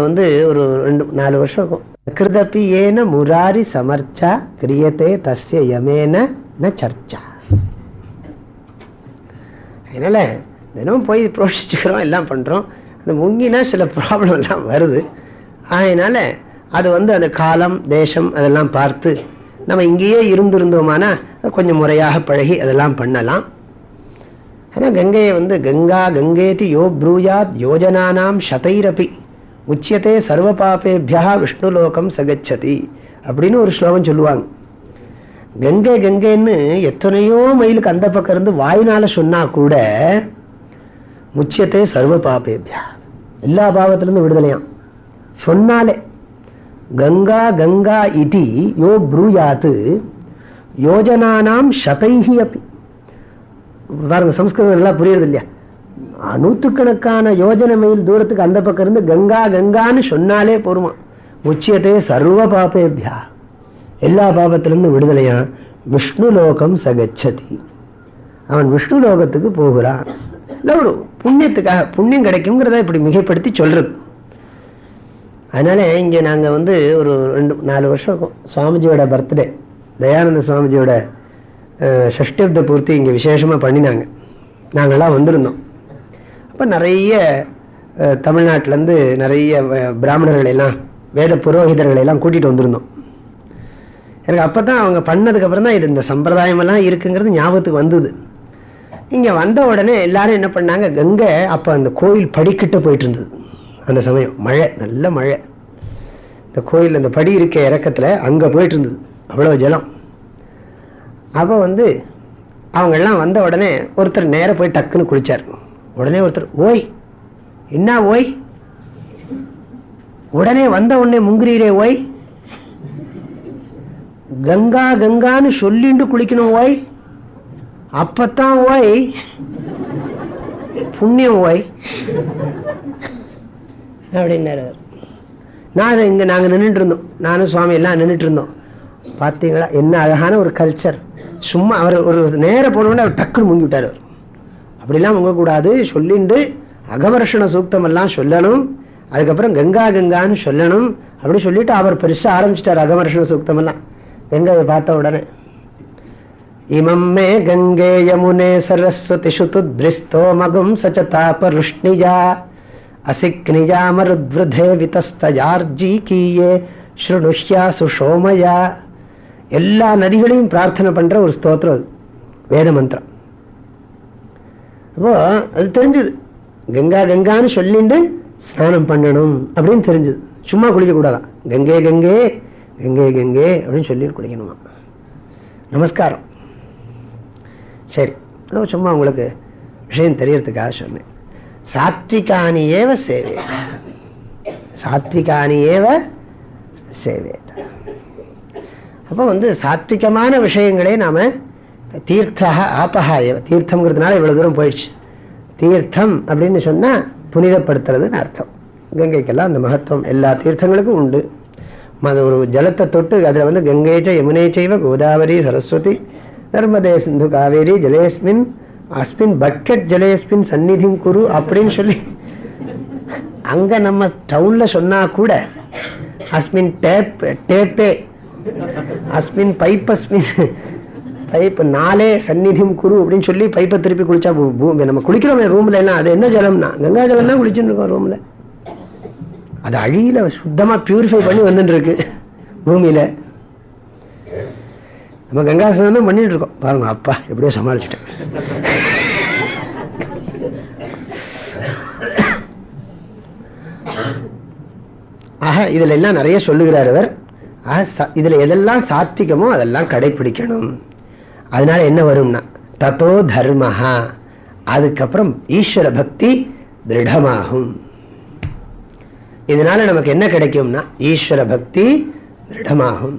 ஒரு 2-4 வருஷம் இருக்கும். கிருதப்பி ஏன முராரி சமர்ச்சா கிரியத்தே தஸ்ய யமேன ந சர்ச்சா. அதனால தினமும் போய் புரோஷிச்சுக்கிறோம், எல்லாம் பண்றோம். அது முங்கினா சில ப்ராப்ளம் எல்லாம் வருது. அதனால அது அந்த காலம் தேசம் அதெல்லாம் பார்த்து நம்ம இங்கேயே இருந்திருந்தோமானா கொஞ்சம் முறையாக பழகி அதெல்லாம் பண்ணலாம். ஆனால் கங்கையை கங்கா கங்கேதி யோ ப்ரூயாத் யோஜனானாம் சதைரபி முச்சியத்தே சர்வ பாபேபியா விஷ்ணுலோகம் சகச்சதி அப்படின்னு ஒரு ஸ்லோகம் சொல்லுவாங்க. கங்கை கங்கைன்னு எத்தனையோ மைலுக்கு அந்த பக்கம் இருந்து வாயினால சொன்னா கூட முச்சியத்தே சர்வ பாபேபியா எல்லா பாவத்திலிருந்து விடுதலையாம் சொன்னாலே. கங்கா கங்கா இதி யோ ப்ரூயாத்து யோஜனானாம் சதைஹி அப்பி. பாருங்க, சம்ஸ்கிருதம் நல்லா புரியுறது இல்லையா? நூற்றுக்கணக்கான யோஜனை மைல் தூரத்துக்கு அந்த பக்கம் இருந்து கங்கா கங்கான்னு சொன்னாலே போருமா. முச்சியத்தே சர்வ பாபேபியா எல்லா பாபத்திலிருந்து விடுதலையா. விஷ்ணு லோகம் சகச்சதி அவன் விஷ்ணு லோகத்துக்கு போகிறான். இல்லை ஒரு புண்ணியத்துக்காக, புண்ணியம் கிடைக்குங்கிறத இப்படி மிகைப்படுத்தி சொல்றது. அதனால இங்க நாங்க ஒரு 2-4 வருஷம் இருக்கும். சுவாமிஜியோட பர்த்டே, தயானந்த சுவாமிஜியோட ஷஷ்டிப்த பூர்த்தி இங்க விசேஷமா பண்ணினாங்க. நாங்கள்லாம் வந்திருந்தோம். அப்ப நிறைய தமிழ்நாட்டிலேருந்து நிறைய பிராமணர்கள் எல்லாம், வேத புரோகிதர்கள் எல்லாம் கூட்டிட்டு வந்திருந்தோம். எனக்கு அப்பதான் அவங்க பண்ணதுக்கு அப்புறம் தான் இது இந்த சம்பிரதாயம் எல்லாம் இருக்குங்கிறது ஞாபகத்துக்கு வந்தது. இங்க வந்த உடனே எல்லாரும் என்ன பண்ணாங்க, கங்கை அப்ப அந்த கோயில் படிக்கிட்ட போயிட்டு இருந்தது. அந்த சமயம் மழை, நல்ல மழை. இந்த கோயில் அந்த படி இருக்க இறக்கத்துல அங்க போயிட்டு இருந்தது, அவ்வளவு ஜலம். அப்ப அவங்க எல்லாம் வந்த உடனே ஒருத்தர் நேர போய் டக்குன்னு குளிச்சார். உடனே ஒருத்தர், ஓய் என்ன ஓய், உடனே வந்த உடனே முங்குறீரே ஓய், கங்கா கங்கான்னு சொல்லிட்டு குளிக்கணும் ஓய், அப்பத்தான் ஓய் புண்ணியம் ஓய் அப்படின்னாரு. நான் இங்க நாங்க நின்றுட்டு இருந்தோம், நானும் சுவாமி எல்லாம் நின்றுட்டு இருந்தோம். பார்த்தீங்களா என்ன அழகான ஒரு கல்ச்சர். சும்மா அவர் ஒரு நேர போனோடனே அவர் டக்குன்னு முங்கி விட்டார். அவர் அப்படிலாம் முங்கக்கூடாது, சொல்லிண்டு அகவர்ஷண சூக்தம் எல்லாம் சொல்லணும், அதுக்கப்புறம் கங்கா கங்கான்னு சொல்லணும். அப்படி சொல்லிட்டு அவர் பெருசா ஆரம்பிச்சிட்டார் அகவர்ஷண சூக்தம் எல்லாம். கங்கையை பார்த்த உடனே இமம் மே கங்கே யமுனே சரஸ்வதி சுது திருஸ்தோ மகும் சச்சதாப ருஷ்ணிஜா அசிக்னிஜா மருத்விருதே விதஸ்தயார்ஜி கீயே ஸ்ருணுஷ்யா சுஷோமயா. எல்லா நதிகளையும் பிரார்த்தனை பண்ற ஒரு ஸ்தோத்திரம் அது, வேத மந்திரம். அப்போ அது தெரிஞ்சது, கங்கா கங்கான்னு சொல்லிட்டு ஸ்நானம் பண்ணணும் அப்படின்னு தெரிஞ்சது. சும்மா குளிக்க கூடாதான், கங்கே கங்கே கங்கே கங்கே அப்படின்னு சொல்லி குளிக்கணுமா. நமஸ்காரம். சரி, சும்மா உங்களுக்கு விஷயம் தெரியறதுக்காக சொன்னேன். சாத்விகானி ஏவ சேவே, சாத்விகானி ஏவ சேவே. அப்போ சாத்விகமான விஷயங்களே நாம தீர்த்தா ஆபஹா ஏவ, தீர்த்தம்ங்கிறதுனால இவ்வளவு தூரம் போயிடுச்சு. தீர்த்தம் அப்படின்னு சொன்னா புனிதப்படுத்துறதுன்னு அர்த்தம். கங்கைக்கெல்லாம் அந்த மகத்துவம் எல்லா தீர்த்தங்களுக்கும் உண்டு. ஒரு ஜலத்தை தொட்டு அதுல கங்கேச்ச யமுனேச்சைவ கோதாவரி சரஸ்வதி நர்மதே சிந்து காவேரி ஜலேஸ்மின் அஸ்மின் பக்கெட் ஜலேஸ்மின் சந்நிதிம் குரு அப்படின்னு சொல்லி அங்க நம்ம டவுன்ல சொன்னா கூட அஸ்மின் டேப்பே அஸ்மின் பைப் அஸ்மின் பைப் நாளே சந்நிதிம் குரு அப்படின்னு சொல்லி பைப்பை திருப்பி குளிச்சா நம்ம குளிக்கிறோம் ரூம்ல எல்லாம். அது என்ன ஜலம்னா கங்கா ஜலம் தான் குளிச்சுட்டு இருக்கோம் ரூம்ல. அது அழியில சுத்தமா பியூரிஃபை பண்ணி வந்துட்டு இருக்கு பூமியில. நம்ம கங்கா ஸ்நானம் தான் பண்ணிட்டு இருக்கோம். பாருங்க, அப்பா எப்படியோ சமாளிச்சுட்டேன். ஆக இதுல எல்லாம் நிறைய சொல்லுகிறார் அவர். இதுல எதெல்லாம் சாத்விகமோ அதெல்லாம் கடைபிடிக்கணும். அதனால என்ன வரும்னா ததோ தர்மஹா, அதுக்கப்புறம் ஈஸ்வர பக்தி திருடமாகும். இதனால நமக்கு என்ன கிடைக்கும்னா ஈஸ்வர பக்தி திருடமாகும்.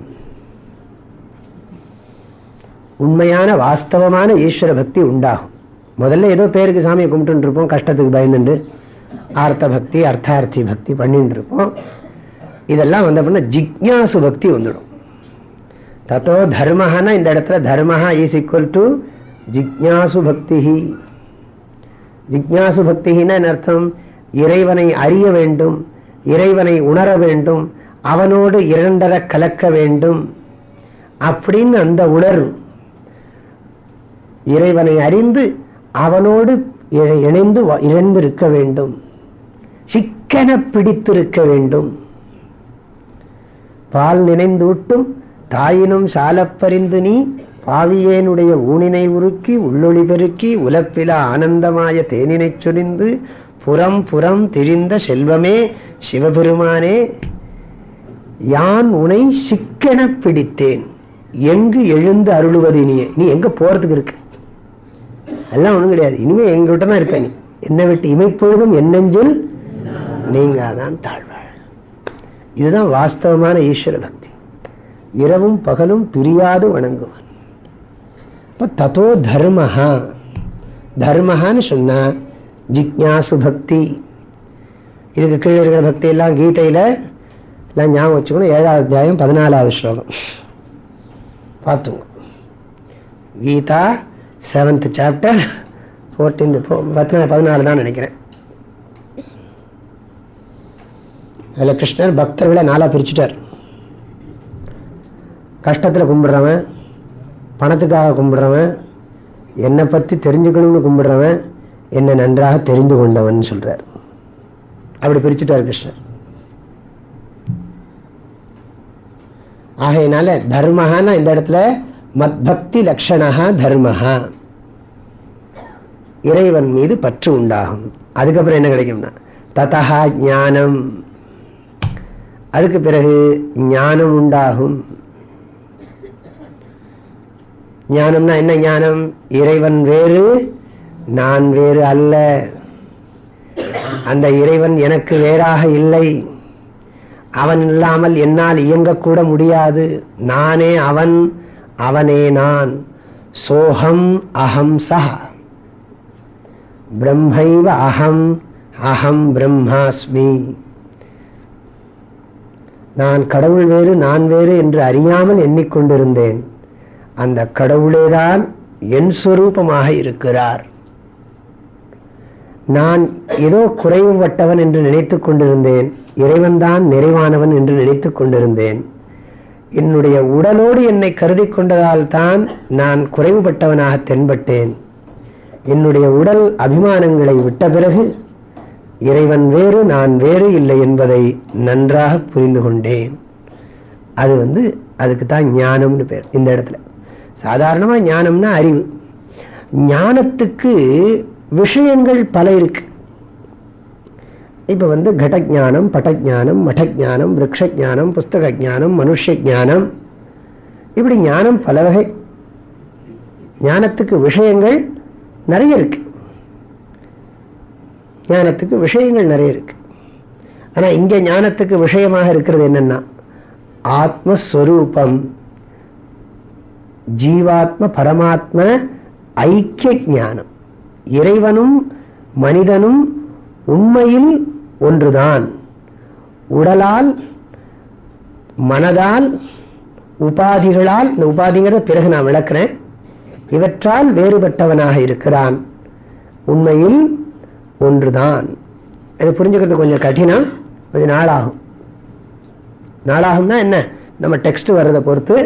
உண்மையான வாஸ்தவமான ஈஸ்வர பக்தி உண்டாகும். முதல்ல ஏதோ பேருக்கு சாமியை கும்பிட்டு இருப்போம், கஷ்டத்துக்கு பயந்துண்டு ஆர்த்த பக்தி அர்த்தார்த்தி பக்தி பண்ணிட்டு இருப்போம். இதெல்லாம் வந்த அப்படின்னா ஜிக்ஞாசு பக்தி வந்துடும். தத்தோ தர்மஹானா இந்த இடத்துல தர்மஹா இஸ் ஈக்குவல் டு ஜிக்ஞாசு பக்தி. ஜிக்ஞாசு பக்தினா என்ன அர்த்தம்? இறைவனை அறிய வேண்டும், இறைவனை உணர வேண்டும், அவனோடு இரண்டர கலக்க வேண்டும் அப்படின்னு அந்த உணர்வு. இறைவனை அறிந்து அவனோடு இணைந்து இருக்க வேண்டும், சிக்கன பிடித்திருக்க வேண்டும். பால் நினைந்தூட்டும் தாயினும் சாலப்பறிந்து நீ பாவியேனுடைய ஊனினை உருக்கி உள்ளொளி பெருக்கி உலப்பில ஆனந்தமாய தேனினை சொரிந்து புறம் புறம் திரிந்த செல்வமே சிவபெருமானே, யான் உனை சிக்கன பிடித்தேன், எங்கு எழுந்து அருளுவது இனியே. நீ எங்க போறதுக்கு இருக்கு? எல்லாம் ஒண்ணும் கிடையாது, இனிமே எங்கிட்ட தான் இருக்க. நீ என்னை விட்டு இமைப்பொழுதும் என்னெஞ்சில் நீங்காதான் தாழ்வாள். இதுதான் வாஸ்தவமான ஈஸ்வர பக்தி. இரவும் பகலும் பிரியாது வணங்குவான். ததோ தர்மஹா, தர்மஹான்னு சொன்னா ஜிக்ஞாசு பக்தி. இதுக்கு கீழே இருக்கிற பக்தி எல்லாம் கீதையில எல்லாம் ஞாபகம் வச்சுக்கணும். 7வது அத்தியாயம் 14வது ஸ்லோகம் பார்த்துங்க. கீதா 7th chapter 14th 14 தான் நினைக்கிறேன். அதில் கிருஷ்ணர் பக்தர்களை 4 பிரிச்சுட்டார். கஷ்டத்தில் கும்பிடுறவன், பணத்துக்காக கும்பிடுறவன், என்னை பற்றி தெரிஞ்சுக்கணும்னு கும்பிடுறவன், என்னை நன்றாக தெரிந்து கொண்டவன் சொல்றார். அப்படி பிரிச்சுட்டார் கிருஷ்ணர். ஆகையினால தர்மஹான்னா இந்த இடத்துல மத்பக்தி லட்சணா தர்மஹா, இறைவன் மீது பற்று உண்டாகும். அதுக்கப்புறம் என்ன கிடைக்கும்னா ததஹா ஞானம், அதுக்கு பிறகு ஞானம் உண்டாகும். ஞானம்னா என்ன ஞானம்? இறைவன் வேறு நான் வேறு அல்ல, அந்த இறைவன் எனக்கு வேறாக இல்லை, அவன் இல்லாமல் என்னால் இயங்கக்கூட முடியாது, நானே அவன் அவனே நான், சோகம் அகம் சஹ பிரம்மைவ அகம் அகம் பிரம்மாஸ்மி. நான் கடவுள் வேறு நான் வேறு என்று அறியாமல் எண்ணிக்கொண்டிருந்தேன், அந்த கடவுளேதான் என் ஸ்வரூபமாக இருக்கிறார். நான் ஏதோ குறைவுபட்டவன் என்று நினைத்துக் கொண்டிருந்தேன், இறைவன் தான் நிறைவானவன் என்று நினைத்துக் கொண்டிருந்தேன். என்னுடைய உடலோடு என்னை கருதி கொண்டதால் தான் நான் குறைவுபட்டவனாக தென்பட்டேன். என்னுடைய உடல் அபிமானங்களை விட்ட பிறகு இறைவன் வேறு நான் வேறு இல்லை என்பதை நன்றாக புரிந்து கொண்டேன். அது அதுக்கு தான் ஞானம்னு பேர். இந்த இடத்துல சாதாரணமா ஞானம்னா அறிவு. ஞானத்துக்கு விஷயங்கள் பல இருக்கு. இப்ப கடஜானம், பட்டஜானம், மடஜானம், விரக்ஷஜானம், புஸ்தக ஜானம், மனுஷ ஜானம், இப்படி ஞானம் பல வகை. ஞானத்துக்கு விஷயங்கள் நிறைய இருக்கு. ஞானத்துக்கு விஷயங்கள் நிறைய இருக்கு. ஆனா இங்க ஞானத்துக்கு விஷயமாக இருக்கிறது என்னன்னா ஆத்மஸ்வரூபம், ஜீவாத்ம பரமாத்ம ஐக்கிய ஞானம். இறைவனும் மனிதனும் உண்மையில் ஒன்றுதான். உடலால், மனதால், உபாதிகளால், இந்த உபாதிங்கிறத பிறகு நான் விளக்குறேன், இவற்றால் வேறுபட்டவனாக இருக்கிறான். உண்மையில் ஒன்றுதான். இது புரிஞ்சுக்கிறது கொஞ்சம் கடினம், கொஞ்சம் நாளாகும். நாளாகும்னா என்ன, நம்ம டெக்ஸ்ட் வர்றதை பொறுத்து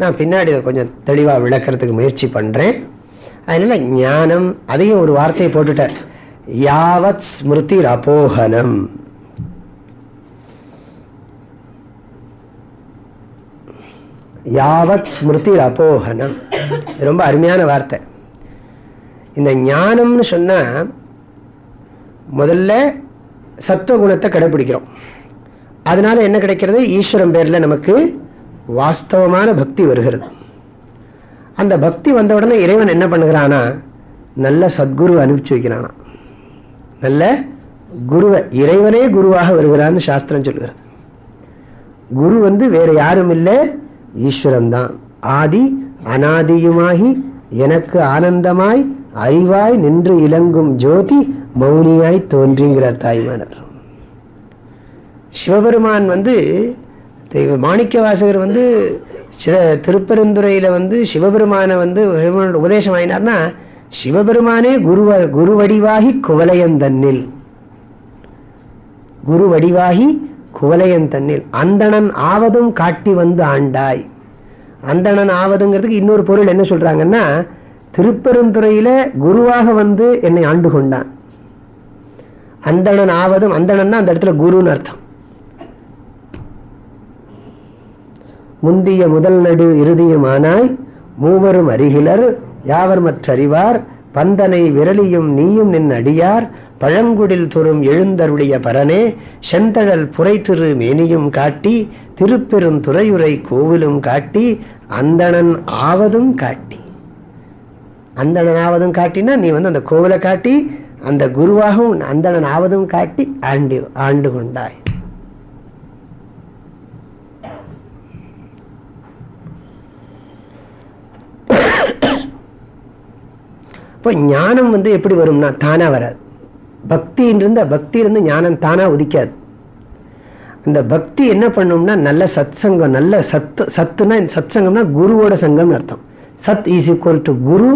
நான் பின்னாடி இதை கொஞ்சம் தெளிவாக விளக்கிறதுக்கு முயற்சி பண்றேன். அதனால ஞானம், அதையும் ஒரு வார்த்தையை போட்டுட்டார், யாவத் ஸ்மிருதி அபோகனம். யாவத் ஸ்மிருதி அபோகனம் ரொம்ப அருமையான வார்த்தை. இந்த ஞானம்னு சொன்னா முதல்ல சத்துவகுணத்தை கடைபிடிக்கிறோம். அதனால என்ன கிடைக்கிறது? ஈஸ்வரன் பேர்ல நமக்கு வாஸ்தவமான பக்தி வருகிறது. அந்த பக்தி வந்த உடனே இறைவன் என்ன பண்ணுகிறானா, நல்ல சத்குரு அனுப்பிச்சு வைக்கிறானா. நல்ல குருவை, இறைவனே குருவாக வருகிறான்னு சாஸ்திரம் சொல்கிறது. குரு வேற யாரும் இல்லை, ஈஸ்வரன் தான். ஆதி அனாதியுமாகி எனக்கு ஆனந்தமாய் அறிவாய் நின்று இலங்கும் ஜோதி மௌனியாய் தோன்றுகிறார் தாய்மானர். சிவபெருமான் மாணிக்க வாசகர் திருப்பெருந்துறையில சிவபெருமான உபதேசம் ஆயினார்னா, சிவபெருமானே குருவடிவாகி குவலயம் தன்னில், குருவடிவாகி குவலயம் தன்னில் அந்தணன் ஆவதும் காட்டி வந்து ஆண்டாய். அந்தணன் ஆவதுங்கிறதுக்கு இன்னொரு பொருள் என்ன சொல்றாங்கன்னா, திருப்பெருந்துறையில குருவாக என்னை ஆண்டு கொண்டான். அந்தணன் ஆவதும், அந்தணன்னா அந்த இடத்துல குருன்னு அர்த்தம். முந்திய முதல் நடு இறுதியுமானாய் மூவரும் அருகிலர் யாவர் மற்றறிவார் பந்தனை விரலியும் நீயும் நின் அடியார் பழங்குடில் தோறும் எழுந்தருடைய பரனே செந்தழல் புரை திரு மேனியும் காட்டி திருப்பெருந்துறையுரை கோவிலும் காட்டி அந்தணன் ஆவதும் காட்டி. அந்தணன் ஆவதும் காட்டினா நீ அந்த கோவிலை காட்டி அந்த குருவாகவும் அந்தணன் ஆவதும் காட்டி ஆண்டு கொண்டாய். இப்போ ஞானம் எப்படி வரும்னா தானா வராது. பக்தி இருந்து ஞானம் தானா உதிக்காது. அந்த பக்தி என்ன பண்ணும்னா நல்ல சத்சங்கம், நல்ல சத்துனா சத்சங்கம்னா குருவோட சங்கம் அர்த்தம். சத் இஸ் ஈக்குவல் டு குரு,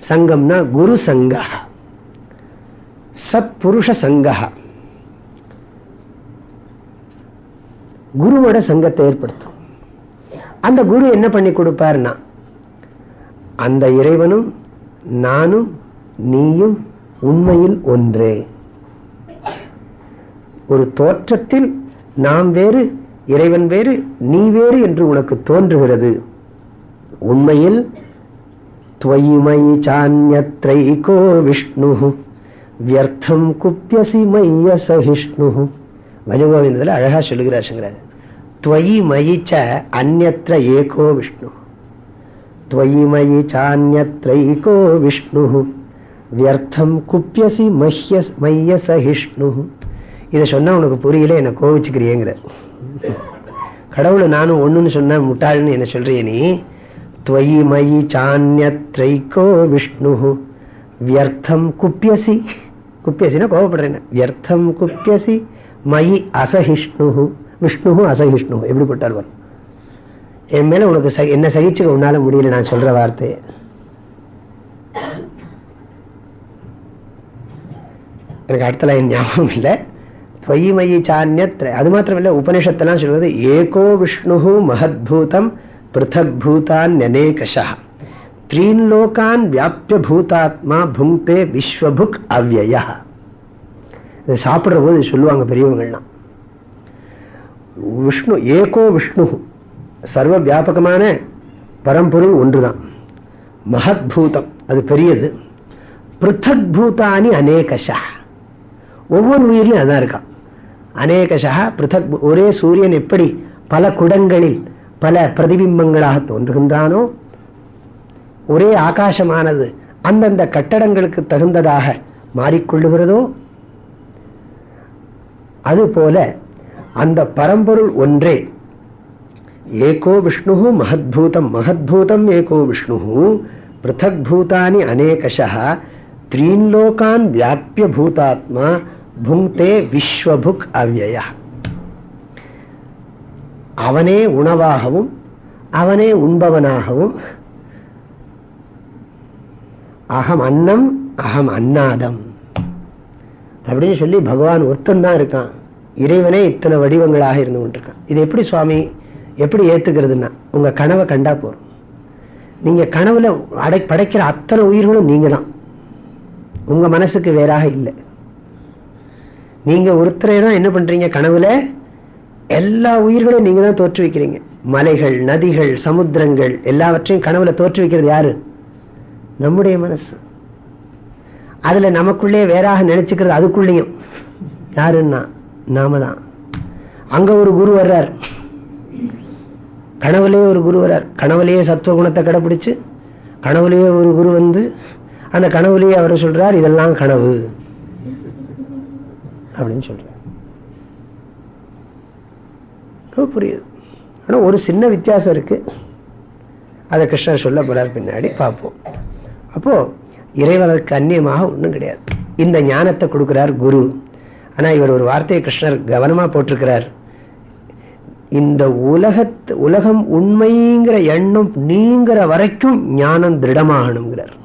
சங்கம்னா குரு சங்கா, சத் புருஷ சங்கா. குருவோட சங்கத்தை ஏற்படுத்தும். அந்த குரு என்ன பண்ணி கொடுப்பாருன்னா, அந்த இறைவனும் நானும் நீயும் உண்மையில் ஒன்றே. ஒரு தோற்றத்தில் நாம் வேறு இறைவன் வேறு நீ வேறு என்று உனக்கு தோன்றுகிறது. உண்மையில் துவயிமயி சான்யத்ரைகோ விஷ்ணு வியர்த்தம் குப்யசி மைய சஹிஷ்ணு. பஜகோவிந்தத்தில் அழகா சொல்லுகிறார் சங்கராச்சாரியர். துவயிமயி ச அன்யத்ர ஏகோ விஷ்ணு, துவயிமயி சான்யத்ரைகோ விஷ்ணு வியர்த்தம் குப்யசி மைய சஹிஷ்ணு. இதை சொன்னா உனக்கு புரியல, என்ன கோவிச்சுக்கிறியேங்கிற. கடவுளை நானும் ஒண்ணுன்னு சொன்ன முட்டாள்னு என்ன சொல்றிய நீ? துவயிமயி சான்யத்ரைகோ விஷ்ணு வியர்த்தம் குப்யசி, குப்யசினா கோவப்படுறேன், வியர்த்தம் குப்யசி மயி அசஹிஷ்ணு. விஷ்ணு அசஹிஷ்ணு எப்படி போட்டால் வரும்? என் மேல உனக்கு என்ன சகிச்சுக்க உன்னால முடியல நான் சொல்ற வார்த்தை. எனக்கு அடுத்த லைன் ஞாபகம் இல்லை. துவயிமயி சான்யத்ர, அது மாத்திரம் இல்லை, உபனிஷத்தெல்லாம் சொல்வது ஏகோ விஷ்ணு மகத்பூதம் பிருத்தக் பூதான் அநேகஷா த்ரீன் லோகான் வியாபிய பூதாத்மா புங்க்தே விஸ்வபுக் அவ்யயா. இதை சாப்பிடுற போது சொல்லுவாங்க பெரியவங்கள்லாம். விஷ்ணு ஏகோ விஷ்ணு, சர்வ வியாபகமான பரம்பொருள் ஒன்றுதான். மகத்பூதம் அது பெரியது. பிருத்தக் பூதானி அநேகஷா, ஒவ்வொரு உயிரிலும் அதான் இருக்கான். அநேகஷா பிருத்தக், ஒரே சூரியன் எப்படி பல குடங்களில் பல பிரதிபிம்பங்களாக தோன்றுகின்றானோ, ஒரே ஆகாசமானது அந்தந்த கட்டடங்களுக்கு தகுந்ததாக மாறிக்கொள்ளுகிறதோ, அதுபோல அந்த பரம்பொருள் ஒன்றே. ஏகோ விஷ்ணு மகத்பூதம், மகத்பூதம் ஏகோ விஷ்ணு பிருத்தக் பூதானி அநேகஷா த்ரீன் லோகான் வியாபிய பூதாத்மா புங்க்தே விஸ்வபுக் அவ்யயா. அவனே உணவாகவும் அவனே உண்பவனாகவும், அகம் அன்னம் அகம் அன்னாதம் அப்படின்னு சொல்லி பகவான் ஒருத்தன்தான் இருக்கான். இறைவனே இத்தனை வடிவங்களாக இருந்து கொண்டிருக்கான். இது எப்படி சுவாமி எப்படி ஏத்துக்கிறதுன்னா, உங்க கனவை கண்டா போறோம். நீங்க கனவுல படைக்கிற அத்தனை உயிர்களும் நீங்க தான், உங்க மனசுக்கு வேறாக இல்லை. நீங்க ஒருத்தரை தான் என்ன பண்றீங்க, கனவுல எல்லா உயிர்களும் நீங்க தான் தோற்று வைக்கிறீங்க. மலைகள், நதிகள், சமுத்திரங்கள் எல்லாவற்றையும் கனவுல தோற்று வைக்கிறது யாரு? நம்முடைய மனசு. அதுல நமக்குள்ளே வேறாக நினைச்சுக்கிறது அதுக்குள்ளேயும் யாருன்னா நாம தான். அங்க ஒரு குரு வர்றார், கனவுலேயே ஒரு குரு வர்றார். கனவுலேயே சத்துவகுணத்தை கடைபிடிச்சு கனவுலேயே ஒரு குரு வந்து அந்த கனவுலேயே அவர் சொல்றார் இதெல்லாம் கனவு அப்படின்னு சொல்றார். புரியுது. ஆனா ஒரு சின்ன வித்தியாசம் இருக்கு, அதை கிருஷ்ணர் சொல்ல போறார், பின்னாடி பார்ப்போம். அப்போ இறைவனுக்கு அந்நியமாக ஒன்றும் கிடையாது. இந்த ஞானத்தை கொடுக்கிறார் குரு. ஆனா இவர் ஒரு வார்த்தையை கிருஷ்ணர் கவனமா போட்டிருக்கிறார், இந்த உலகம் உண்மைங்கிற எண்ணம் நீங்கிற வரைக்கும் ஞானம் திருடமாகணுங்கிறார்.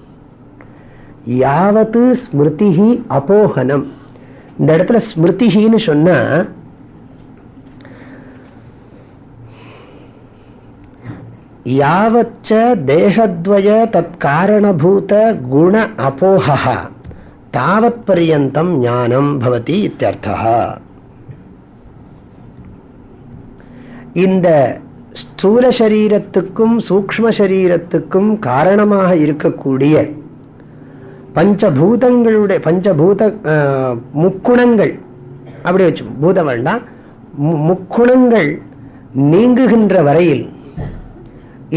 யாவத்து ஸ்மிருதிஹி அபோகனம். இந்த இடத்துல ஸ்மிருதிஹின்னு சொன்னா யாவச்ச தேகத்வய தத் காரணபூத குண அபோஹ தாவத் பர்யந்தம் ஞானம் பவதி இத்யர்த்தः. இந்த ஸ்தூல சரீரத்துக்கும் சூக்ஷ்ம சரீரத்துக்கும் காரணமாக இருக்கக்கூடிய பஞ்சபூதங்களுடைய முக்குணங்கள், அப்படி வச்சு பூதம் வேண்டாம், முக்குணங்கள் நீங்குகின்ற வரையில்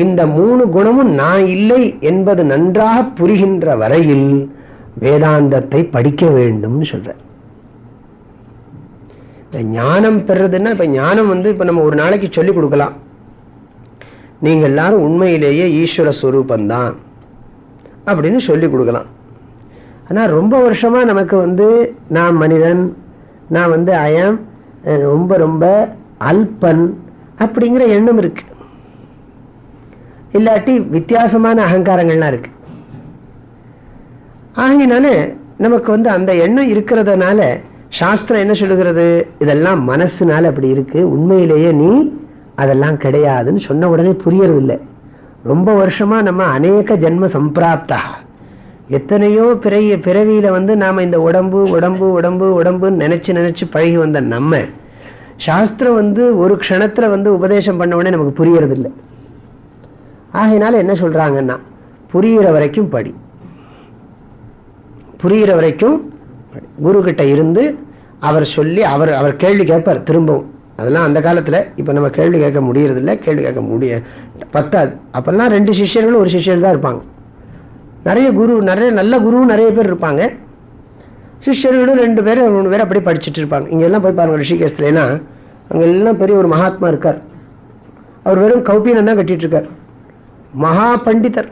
இந்த 3 குணமும் நான் இல்லை என்பது நன்றாக புரிகின்ற வரையில் வேதாந்தத்தை படிக்க வேண்டும் சொல்ற. இந்த ஞானம் பெறதுன்னா, இப்ப ஞானம் இப்ப நம்ம ஒரு நாளைக்கு சொல்லி கொடுக்கலாம், நீங்க எல்லாரும் உண்மையிலேயே ஈஸ்வர ஸ்வரூபந்தான் அப்படின்னு சொல்லி கொடுக்கலாம். ஆனா ரொம்ப வருஷமா நமக்கு நான் மனிதன், நான் அயம் ரொம்ப ரொம்ப அல்பன் அப்படிங்கிற எண்ணம் இருக்கு. இல்லாட்டி வித்தியாசமான அகங்காரங்கள்லாம் இருக்கு. ஆகினால நமக்கு அந்த எண்ணம் இருக்கிறதுனால சாஸ்திரம் என்ன சொல்லுகிறது, இதெல்லாம் மனசுனால அப்படி இருக்கு, உண்மையிலேயே நீ அதெல்லாம் கிடையாதுன்னு சொன்ன உடனே புரியறது இல்லை. ரொம்ப வருஷமா நம்ம அநேக ஜென்ம சம்பிராப்தா, எத்தனையோ பிறவியில நாம இந்த உடம்பு உடம்பு உடம்பு உடம்புன்னு நினைச்சு பழகி வந்த நம்ம சாஸ்திரம் ஒரு க்ஷணத்துல உபதேசம் பண்ண உடனே நமக்கு புரியறது இல்லை. ஆகையினால என்ன சொல்றாங்கன்னா, புரிகிற வரைக்கும் படி, புரிகிற வரைக்கும் குரு கிட்ட இருந்து அவர் சொல்லி அவர் கேள்வி கேட்பார் திரும்பவும். அதெல்லாம் அந்த காலத்துல, இப்ப நம்ம கேள்வி கேட்க முடியறது இல்லை, கேள்வி கேட்க பத்தாது. அப்பெல்லாம் 2 சிஷ்யர்களும் ஒரு சிஷ்யர் தான் இருப்பாங்க. நிறைய நல்ல குரு நிறைய பேர் இருப்பாங்க, சிஷ்யர்களும் 2 பேர் 3 பேர் அப்படி படிச்சுட்டு இருப்பாங்க. இங்க எல்லாம் போய் பாருங்க, ரிஷிகேஷ்ல எல்லாம் அங்க எல்லாம் பெரிய ஒரு மகாத்மா இருக்கார். அவர் வெறும் கௌபீனம் தான் கட்டிட்டு இருக்கார். மகா பண்டிதர்,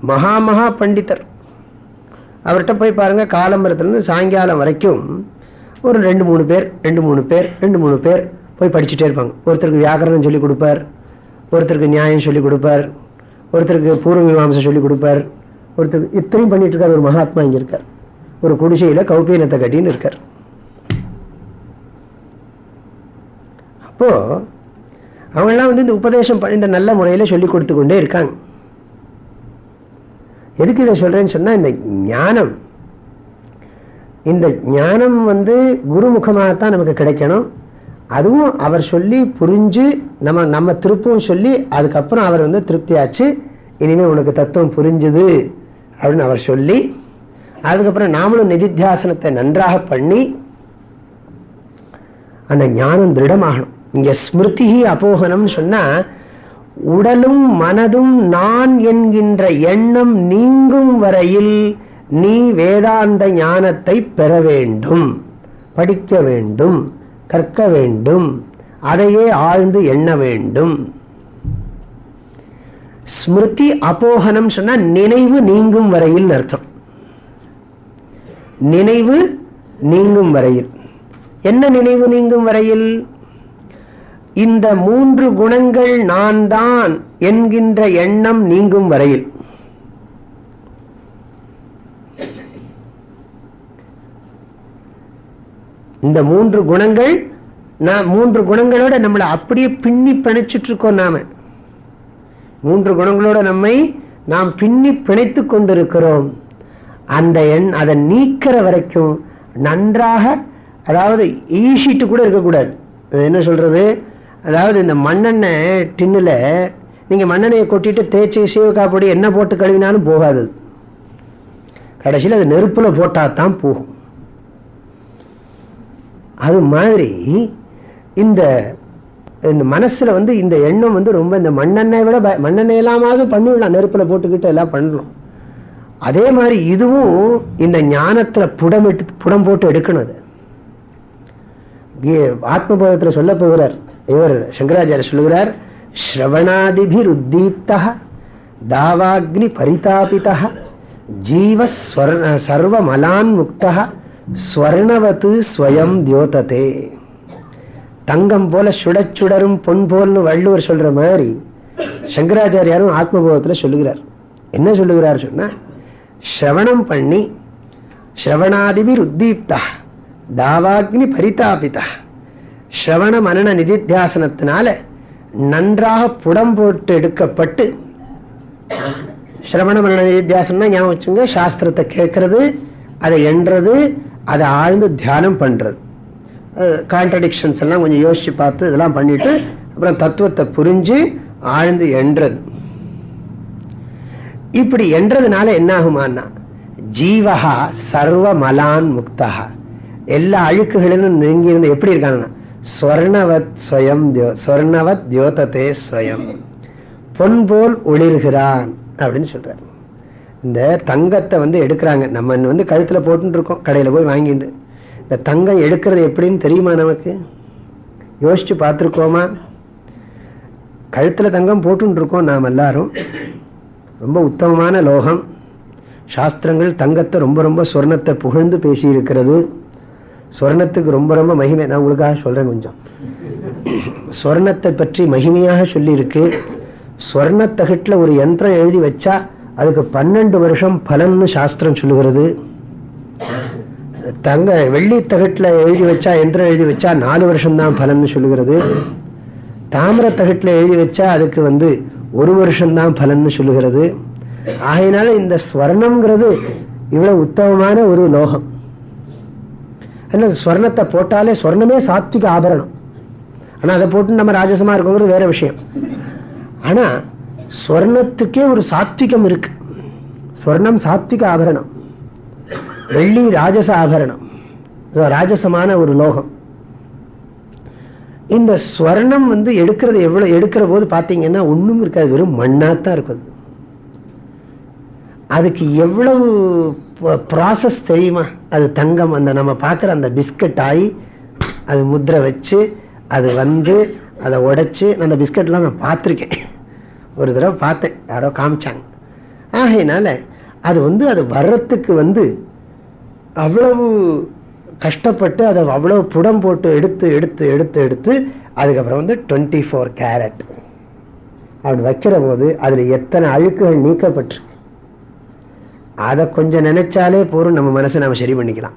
மகா பண்டிதர். அவர்கிட்ட போய் பாருங்க, காலம்பரத்திலிருந்து சாயங்காலம் வரைக்கும் ஒரு 2-3 பேர் போய் படிச்சுட்டே இருப்பாங்க. ஒருத்தருக்கு வியாக்கரணம் சொல்லி கொடுப்பார், ஒருத்தருக்கு நியாயம் சொல்லி கொடுப்பார், ஒருத்தருக்கு பூர்வ மீமாம்சை சொல்லி கொடுப்பார், ஒருத்தருக்கு இத்தனையும் பண்ணிட்டு இருக்கார். ஒரு மகாத்மா இங்க இருக்கார், ஒரு குடிசையில கௌபீனத்தை கட்டின்னு இருக்கார். அப்போ அவங்கெல்லாம் இந்த உபதேசம் இந்த நல்ல முறையில சொல்லி கொடுத்து கொண்டே இருக்காங்க. எதுக்கு இதை சொல்றேன்னு சொன்னா, இந்த ஞானம் குருமுகமாகத்தான் நமக்கு கிடைக்கணும். அதுவும் அவர் சொல்லி புரிஞ்சு நம்ம திருப்பவும் சொல்லி அதுக்கப்புறம் அவர் திருப்தியாச்சு, இனிமே உனக்கு தத்துவம் புரிஞ்சுது அப்படின்னு அவர் சொல்லி, அதுக்கப்புறம் நாமளும் நிதித்தியாசனத்தை நன்றாக பண்ணி அந்த ஞானம் திருடமாகணும். இங்க ஸ்மிருதி அபோகனம் சொன்னா, உடலும் மனதும் நான் என்கின்ற எண்ணம் நீங்கும் வரையில் நீ வேதாந்த ஞானத்தை பெற வேண்டும், படிக்க வேண்டும், கற்க வேண்டும், அதையே ஆழ்ந்து எண்ண வேண்டும். ஸ்மிருதி அபோகனம் சொன்னா நினைவு நீங்கும் வரையில் அர்த்தம். நினைவு நீங்கும் வரையில். என்ன நினைவு நீங்கும் வரையில்? இந்த 3 குணங்கள் நான் தான் என்கின்ற எண்ணம் நீங்கும் வரையில். இந்த 3 குணங்கள், 3 குணங்களோட நம்மளை அப்படியே பின்னி பிணைச்சிட்டு இருக்கோம். 3 குணங்களோட நாம் பின்னி பிணைத்துக் கொண்டிருக்கிறோம். அதை நீக்கிற வரைக்கும் நன்றாக, அதாவது ஈஷிட்டு கூட இருக்கக்கூடாது. என்ன சொல்றது, அதாவது இந்த மண்ணெண்ணெய் டின்னுல நீங்க மண்ணெண்ணெயை கொட்டிட்டு தேய்ச்சி சீவக்காய் பொடி எண்ணெய் போட்டு கழுவினாலும் போகாது. கடைசியில் அது நெருப்புல போட்டாதான் போகும். அது மாதிரி இந்த மனசுல இந்த எண்ணம் ரொம்ப இந்த மண்ணெண்ணெய் விட மண்ணெண்ணெய் எல்லாமாவது பண்ணிவிடலாம், நெருப்புல போட்டுக்கிட்டு எல்லாம் பண்ணலாம். அதே மாதிரி இதுவும் இந்த ஞானத்துல புடம் போட்டு எடுக்கணும். அது ஆத்மபோதத்துல சொல்ல போகிறார் இவர் சங்கராச்சாரிய சொல்லுகிறார், ஸ்ரவணாதிபிர் உத்தீப்தா தாவாக்னி பரிதாபிதா ஜீவ சர்வ மலான் முக்தா ஸ்வர்ணவத்து ஸ்வயம் தியோததே. தங்கம் போல சுடச்சுடரும் பொன் போல்னு வள்ளுவர் சொல்ற மாதிரி சங்கராச்சாரியாரும் ஆத்மபோதத்துல சொல்லுகிறார். என்ன சொல்லுகிறார் சொன்னா, ஸ்ரவணம் பண்ணி ஸ்ரவணாதிபிர் உத்தீப்தா தாவாக்னி பரிதாபிதா, ஸ்ரவண மனன நிதித்தியாசனத்தினால நன்றாக புடம் போட்டு எடுக்கப்பட்டு, ஸ்ரவண மனன நிதித்தியாசனம்னா ஞாபகம் வச்சுங்க, சாஸ்திரத்தை கேட்கறது, அதை எண்றது, அதை ஆழ்ந்து தியானம் பண்றது, கான்ட்ரடிக்ஷன்ஸ் எல்லாம் கொஞ்சம் யோசிச்சு பார்த்து இதெல்லாம் பண்ணிட்டு அப்புறம் தத்துவத்தை புரிஞ்சு ஆழ்ந்து எண்றது. இப்படி என்றதுனால என்ன ஆகுமான்னா, ஜீவஹா சர்வ மலான் முக்தா, எல்லா அழுக்குகளிலும் நீங்கி இருந்து எப்படி இருக்காங்கன்னா ஸ்வர்ணவத் ஸ்வயம் ஸ்வர்ணவத் தியோததே ஸ்வயம், பொன் போல் ஒளிர்கிறான் அப்படின்னு சொல்றாரு. இந்த தங்கத்தை எடுக்கிறாங்க, நம்ம கழுத்துல போட்டு இருக்கோம், கடையில போய் வாங்கிட்டு. இந்த தங்கம் எடுக்கிறது எப்படின்னு தெரியுமா? நமக்கு யோசிச்சு பார்த்துருக்கோமா? கழுத்துல தங்கம் போட்டு இருக்கோம் நாம் எல்லாரும். ரொம்ப உத்தமமான லோகம். சாஸ்திரங்கள் தங்கத்தை ரொம்ப ரொம்ப சொர்ணத்தை புகழ்ந்து பேசி இருக்கிறது. சொர்ணத்துக்கு ரொம்ப ரொம்ப மகிமை. நான் உங்களுக்காக சொல்றேன் கொஞ்சம். சொர்ணத்தை பற்றி மகிமையாக சொல்லி இருக்கு. சொர்ணத்தகட்டுல ஒரு யந்திரம் எழுதி வச்சா அதுக்கு 12 வருஷம் பலன்னு சாஸ்திரம் சொல்லுகிறது. வெள்ளி தகட்டுல எழுதி வச்சா, யந்திரம் எழுதி வச்சா 4 வருஷம்தான் பலன்னு சொல்லுகிறது. தாமிர தகட்டுல எழுதி வச்சா அதுக்கு 1 வருஷம்தான் பலன்னு சொல்லுகிறது. ஆகையினால இந்த ஸ்வர்ணம்ங்கிறது இவ்வளவு உத்தமமான ஒரு லோகம். ஸ்வர்ணத்தை போட்டாலே, ஸ்வர்ணமே சாத்விக ஆபரணம். ஆனா அதை போட்டு நம்ம ராஜசமா இருக்கோங்கிறது வேற விஷயம். ஆனா ஸ்வர்ணத்துக்கே ஒரு சாத்விகம் இருக்கு. ஸ்வர்ணம் சாத்விக ஆபரணம், வெள்ளி ராஜச ஆபரணம், ராஜசமான ஒரு லோகம். இந்த ஸ்வர்ணம் எடுக்கிறது எவ்வளவு எடுக்கிற போது பாத்தீங்கன்னா ஒண்ணும் இருக்காது, வெறும் மண்ணாத்தான் இருக்குது. அதுக்கு எவ்வளவு ப்ராசஸ் தெரியுமா? அது தங்கம் நம்ம பார்க்குற அந்த பிஸ்கட் ஆகி அது முத்திரை வச்சு அது அதை உடைச்சு, அந்த பிஸ்கட்லாம் நான் பார்த்துருக்கேன், ஒரு தடவை பார்த்தேன், யாரோ காமிச்சாங்க. ஆகையினால அது அது வர்றதுக்கு அவ்வளவு கஷ்டப்பட்டு அதை அவ்வளவு புடம் போட்டு எடுத்து எடுத்து எடுத்து எடுத்து அதுக்கப்புறம் 24 கேரட் அப்படி வைக்கிற போது அதுல எத்தனை அழுக்குகள் நீக்கப்பட்டிருக்கு. அதை கொஞ்சம் நினைச்சாலே போரும், நம்ம மனசை நாம சரி பண்ணிக்கலாம்.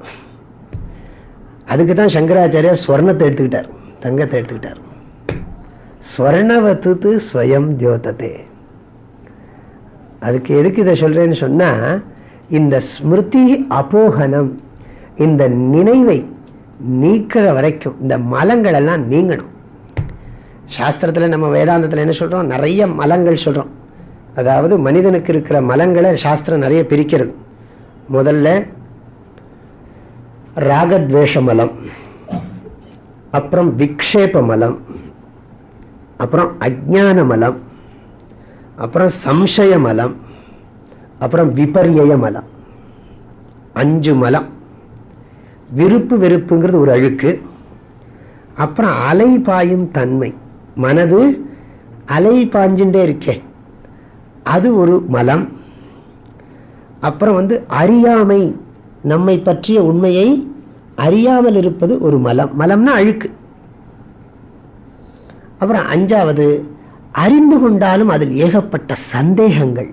அதுக்குதான் சங்கராச்சாரியா ஸ்வர்ணத்தை எடுத்துக்கிட்டார், தங்கத்தை எடுத்துக்கிட்டார். ஸ்வர்ணவத்து ஸ்வயம் தியோததே. அதுக்கு எதுக்கு இதை சொல்றேன்னு சொன்னா, இந்த ஸ்மிருதி அபோகனம், இந்த நினைவை நீக்கிற வரைக்கும் இந்த மலங்கள் எல்லாம் நீங்கணும். சாஸ்திரத்துல நம்ம வேதாந்தத்துல என்ன சொல்றோம்? நிறைய மலங்கள் சொல்றோம். அதாவது மனிதனுக்கு இருக்கிற மலங்களை சாஸ்திரம் நிறைய பிரிக்கிறது. முதல்ல ராகத்வேஷ மலம், அப்புறம் விக்ஷேப மலம், அப்புறம் அஜ்ஞான மலம், அப்புறம் சம்சய மலம், அப்புறம் விபர்யய மலம். 5 மலம். விருப்பு வெறுப்புங்கிறது ஒரு அழுக்கு. அப்புறம் அலை பாயும் தன்மை, மனது அலை பாஞ்சுட்டே இருக்கே, அது ஒரு மலம். அப்புறம் அறியாமை, நம்மை பற்றிய உண்மையை அறியாமல் இருப்பது ஒரு மலம். மலம்னா அழுக்கு. அப்புறம் 5வது, அறிந்து கொண்டாலும் அதில் ஏகப்பட்ட சந்தேகங்கள்,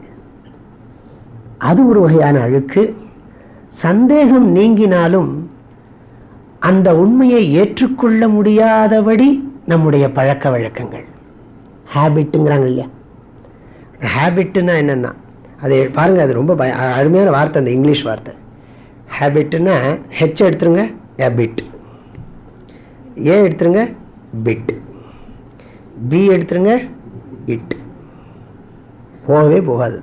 அது ஒரு வகையான அழுக்கு. சந்தேகம் நீங்கினாலும் அந்த உண்மையை ஏற்றுக்கொள்ள முடியாதபடி நம்முடைய பழக்க வழக்கங்கள், ஹேபிட்டுங்கிறாங்க இல்லையா? ஹேபிட்னா என்னன்னா, அது பாருங்க, அது ரொம்ப அருமையான வார்த்தை, அந்த இங்கிலீஷ் வார்த்தை. ஹேபிட்னா ஹெச் எடுத்துருங்க, ஹேபிட். ஏ எடுத்துருங்க, பிட். பி எடுத்துருங்க, இட். போகவே போகாது.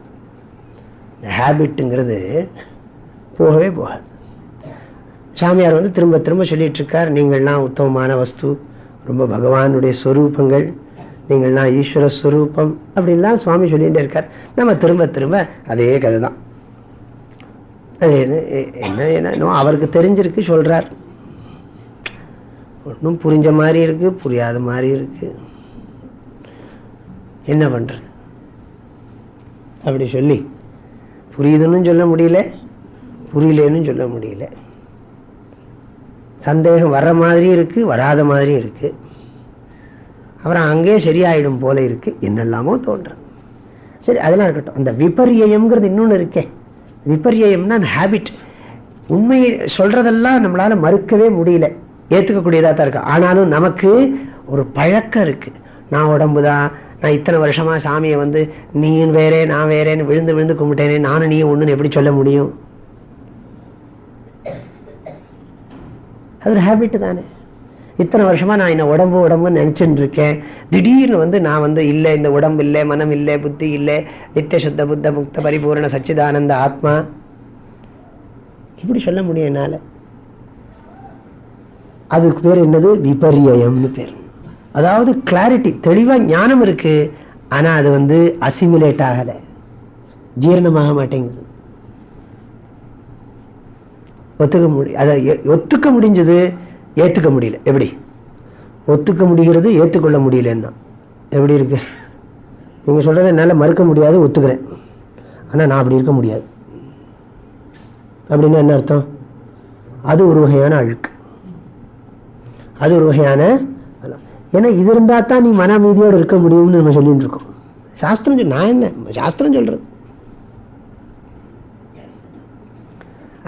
ஹேபிட்டுங்கிறது போகவே போகாது. சாமியார் திரும்ப திரும்ப சொல்லிட்டு இருக்கார், நீங்கள்லாம் உத்தமமான வஸ்து, ரொம்ப பகவானுடைய ஸ்வரூபங்கள், நீங்கள்லாம் ஈஸ்வர ஸ்வரூபம் அப்படின்லாம் சுவாமி சொல்லிகிட்டே இருக்கார். நம்ம திரும்ப திரும்ப அதே கதை தான். அது என்ன அவருக்கு தெரிஞ்சிருக்கு சொல்றார். ஒன்றும் புரிஞ்ச மாதிரி இருக்கு, புரியாத மாதிரி இருக்கு, என்ன பண்றது? அப்படி சொல்லி புரியுதுன்னு சொல்ல முடியல, புரியலன்னு சொல்ல முடியல. சந்தேகம் வர்ற மாதிரி இருக்கு, வராத மாதிரி இருக்கு. அப்புறம் அங்கேயே சரியாயிடும் போல இருக்கு, என்னெல்லாமோ தோன்றது. சரி, அதெல்லாம் இருக்கட்டும். அந்த விபர்யம்ங்கிறது இன்னொன்று இருக்கே. விபர்யம்னா அந்த ஹேபிட். உண்மையை சொல்றதெல்லாம் நம்மளால மறுக்கவே முடியல, ஏற்றுக்கக்கூடியதாக தான் இருக்கு. ஆனாலும் நமக்கு ஒரு பழக்கம் இருக்கு. நான் உடம்புதான், நான் இத்தனை வருஷமா சாமியை நீ வேறே நான் வேறேன்னு விழுந்து விழுந்து கும்பிட்டேனே, நானும் நீ ஒண்ணுன்னு எப்படி சொல்ல முடியும்? அது ஒரு ஹேபிட் தானே. இத்தனை வருஷமா நான் என்ன உடம்பு உடம்புன்னு நினைச்சுட்டு இருக்கேன். திடீர்னு நான் இல்லை, இந்த உடம்பு இல்லை, மனம் இல்லை, புத்தி இல்லை, நித்திய சுத்த புத்த முக்த பரிபூர்ண சச்சிதானந்த ஆத்மா, இப்படி சொல்ல முடியும் என்னால? அதுக்கு பேர் என்னது? விபர்யம்னு பேர். அதாவது கிளாரிட்டி, தெளிவா ஞானம் இருக்கு, ஆனா அது அசிமிலேட் ஆகல, ஜீரணமாக மாட்டேங்குது. ஒத்துக்க முடிஞ்சது, ஏத்துக்க முடியல. எப்படி ஒத்துக்க முடிகிறது, ஏத்துக்கொள்ள முடியலன்னா எப்படி இருக்கு? நீங்க சொல்றதை என்னால மறுக்க முடியாது, ஒத்துக்கிறேன், ஆனா நான் அப்படி இருக்க முடியாது அப்படின்னா என்ன அர்த்தம்? அது ஒரு வகையான அழுக்கு, அது ஒரு வகையான. ஏன்னா இது இருந்தா தான் நீ மன அமைதியோடு இருக்க முடியும்னு நம்ம சொல்லிட்டு இருக்கோம். சாஸ்திரம் நான் என்ன சாஸ்திரம் சொல்றது?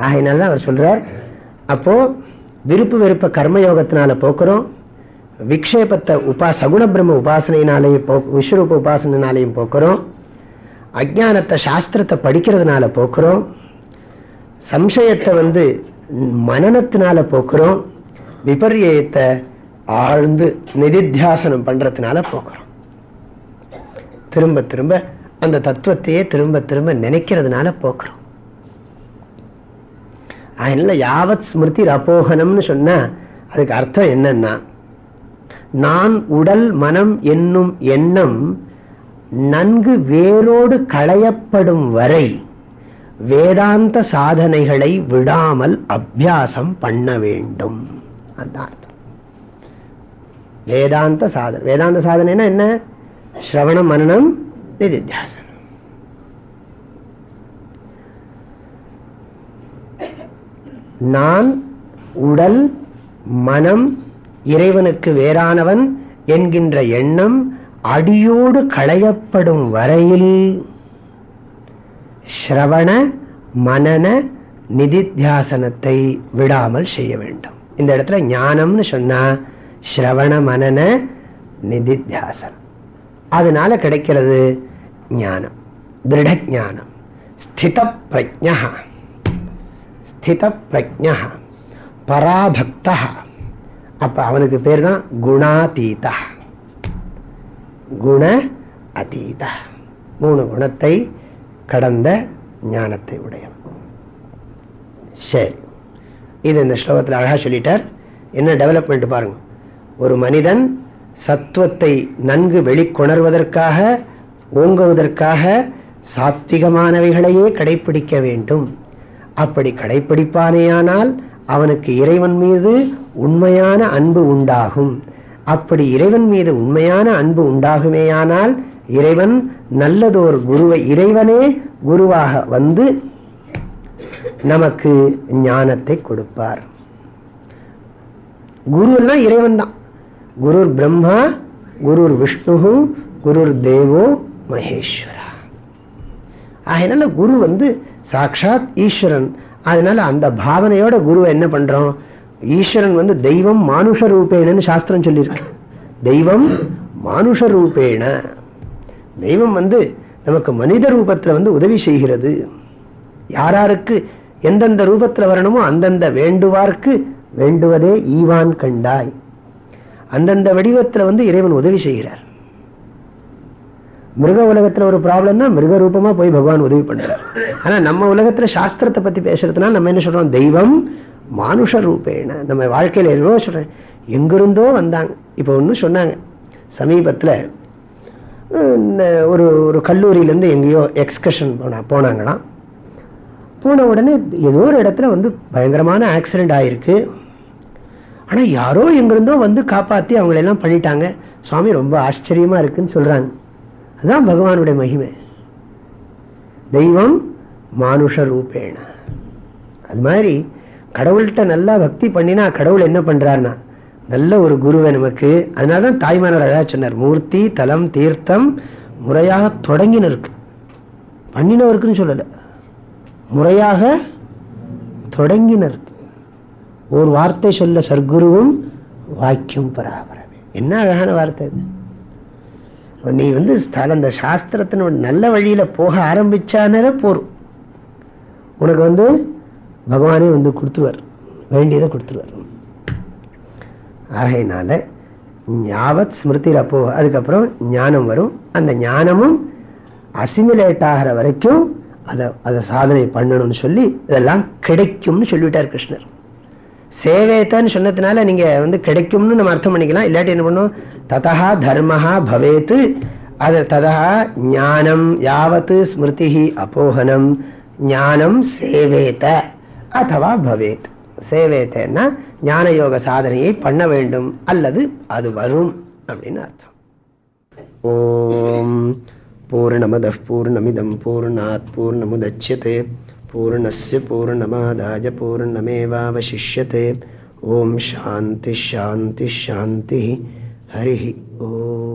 ஆகையினால அவர் சொல்றார், அப்போ விருப்பு வெறுப்ப கர்மயோகத்தினால போக்குறோம், விக்ஷேபத்தை சகுண பிரம்ம உபாசனையினாலேயும் விஸ்வரூப உபாசனையினாலையும் போக்குறோம், அஜ்ஞானத்தை சாஸ்திரத்தை படிக்கிறதுனால போக்குறோம், சம்சயத்தை மனனத்தினால போக்குறோம், விபர்யத்தை ஆழ்ந்து நிதித்தியாசனம் பண்றதுனால போக்குறோம். திரும்ப திரும்ப அந்த தத்துவத்தையே திரும்ப திரும்ப நினைக்கிறதுனால போக்குறோம். அதனால யாவத் ஸ்மிருதி ரபோகனம்னு சொன்னா அதுக்கு அர்த்தம் என்னன்னா, நான் உடல் மனம் என்னும் எண்ணம் நன்கு வேரோடு களையப்படும் வரை வேதாந்த சாதனைகளை விடாமல் அபியாசம் பண்ண வேண்டும். அந்த அர்த்தம் வேதாந்த சாதனை. வேதாந்த சாதனைனா என்ன? ஸ்ரவணம் மனனம் நிதித்தியாசனம். நான் உடல் மனம் இறைவனுக்கு வேறானவன் என்கின்ற எண்ணம் அடியோடு களையப்படும் வரையில் ஸ்ரவண மனன நிதித்தியாசனத்தை விடாமல் செய்ய வேண்டும். இந்த இடத்துல ஞானம்னு சொன்னா ஸ்ரவண மனன நிதித்தியாசனம். அதனால கிடைக்கிறது ஞானம், திருட ஞானம், ஸ்தித பிரஜ்ஞா, ஸ்தித பிரஜ்ஞா, பராபக்தா. அப்ப அவனுக்கு பேர் தான் குணாதீதா. குண அதீத, 3 குணத்தை கடந்த ஞானத்தை உடையவன். சரி, இது இந்த ஸ்லோகத்தில் அழகா சொல்லிட்டார். என்ன டெவலப்மெண்ட் பாருங்க. ஒரு மனிதன் சத்துவத்தை நன்கு வெளிக்கொணர்வதற்காக, ஓங்குவதற்காக சாத்விகமானவைகளையே கடைபிடிக்க வேண்டும். அப்படி கடைபிடிப்பானேயானால் அவனுக்கு இறைவன் மீது உண்மையான அன்பு உண்டாகும். அப்படி இறைவன் மீது உண்மையான அன்பு உண்டாகுமேயானால் இறைவன் நல்லதோர் குருவை, இறைவனே குருவாக வந்து நமக்கு ஞானத்தை கொடுப்பார். குருன்னா இறைவன் தான். குருர் பிரம்மா, குருர் விஷ்ணு, குருர் தேவோ மகேஸ்வரா. அதனால குரு சாட்சாத் ஈஸ்வரன். அதனால அந்த பாவனையோட குருவை என்ன பண்றோம்? ஈஸ்வரன் தெய்வம் மானுஷ ரூபேணன்னு சாஸ்திரம் சொல்லியிருக்கு. தெய்வம் மானுஷ ரூபேண. தெய்வம் நமக்கு மனித ரூபத்துல உதவி செய்கிறது. யாராருக்கு எந்தெந்த ரூபத்துல வரணுமோ அந்தந்த வேண்டுவார்க்கு வேண்டுவதே ஈவான் கண்டாய். அந்தந்த வடிவத்துல இறைவன் உதவி செய்கிறார். மிருக உலகத்துல ஒரு ப்ராப்ளம்னா மிருக ரூபமா போய் பகவான் உதவி பண்றார். ஆனா நம்ம உலகத்துல சாஸ்திரத்தை பத்தி பேசுறதுனால நம்ம என்ன சொல்றோம்? தெய்வம் மானுஷ ரூபேன. நம்ம வாழ்க்கையில எவ்வளோ சொல்றேன், எங்கிருந்தோ வந்தாங்க. இப்போ ஒன்றும் சொன்னாங்க, சமீபத்தில் ஒரு ஒரு கல்லூரியிலேருந்து எங்கேயோ எக்ஸ்கர்ஷன் போனாங்களாம். போன உடனே ஏதோ ஒரு இடத்துல பயங்கரமான ஆக்சிடென்ட் ஆயிருக்கு. ஆனால் யாரோ எங்கிருந்தோ காப்பாற்றி அவங்களெல்லாம் பண்ணிட்டாங்க. சுவாமி ரொம்ப ஆச்சரியமாக இருக்குன்னு சொல்கிறாங்க. அதுதான் பகவானுடைய மகிமை. தெய்வம் மானுஷ ரூபேண. அது மாதிரி கடவுள்கிட்ட நல்லா பக்தி பண்ணினா கடவுள் என்ன பண்றாருன்னா நல்ல ஒரு குருவை நமக்கு. அதனாலதான் தாய்மானவர் அழகா சொன்னார், மூர்த்தி தலம் தீர்த்தம் முறையாக தொடங்கினருக்கு, பண்ணினவருக்குன்னு சொல்லல, முறையாக தொடங்கினருக்கு. ஒரு வார்த்தை சொல்ல சர்க்குருவும் வாக்கியம் பராபரமே. என்ன அழகான வார்த்தை இது. நீ அந்த சாஸ்திரத்தினோட நல்ல வழியில போக ஆரம்பிச்சானே போரும், உனக்கு பகவானே கொடுத்துருவார், வேண்டியதை கொடுத்துருவார். ஆகையினால ஞாவத் ஸ்மிருதிர், அப்போ அதுக்கப்புறம் ஞானம் வரும். அந்த ஞானமும் அசிமிலேட் ஆகிற வரைக்கும் அதை சாதனை பண்ணணும்னு சொல்லி இதெல்லாம் கிடைக்கும்னு சொல்லிவிட்டார் கிருஷ்ணர். சேவேத்தன்னு சொன்னதுனால நீங்க கிடைக்கும்னு நம்ம அர்த்தம் பண்ணிக்கலாம். இல்லாட்டி என்ன பண்ணும், ததா தர்மஹா பவேத், அது ததா ஞானம் யாவத் ஸ்மிருதி அப்போகனம் ஞானம் சேவேத அதுவா பவேத். சேவேத்தன்னா ஞான யோக சாதனையை பண்ண வேண்டும் அல்லது அது வரும் அப்படின்னு அர்த்தம். ஓம் பூர்ணமதః பூர்ணமிதம் பூர்ணாத் பூர்ணமுதச்யதே பூர்ணஸ்ய பூர்ணமாதாய பூர்ணமேவாவசிஷ்யதே. ஓம் சாந்தி ஷாந்தி ஷாந்தி. ஹரி ஓம்.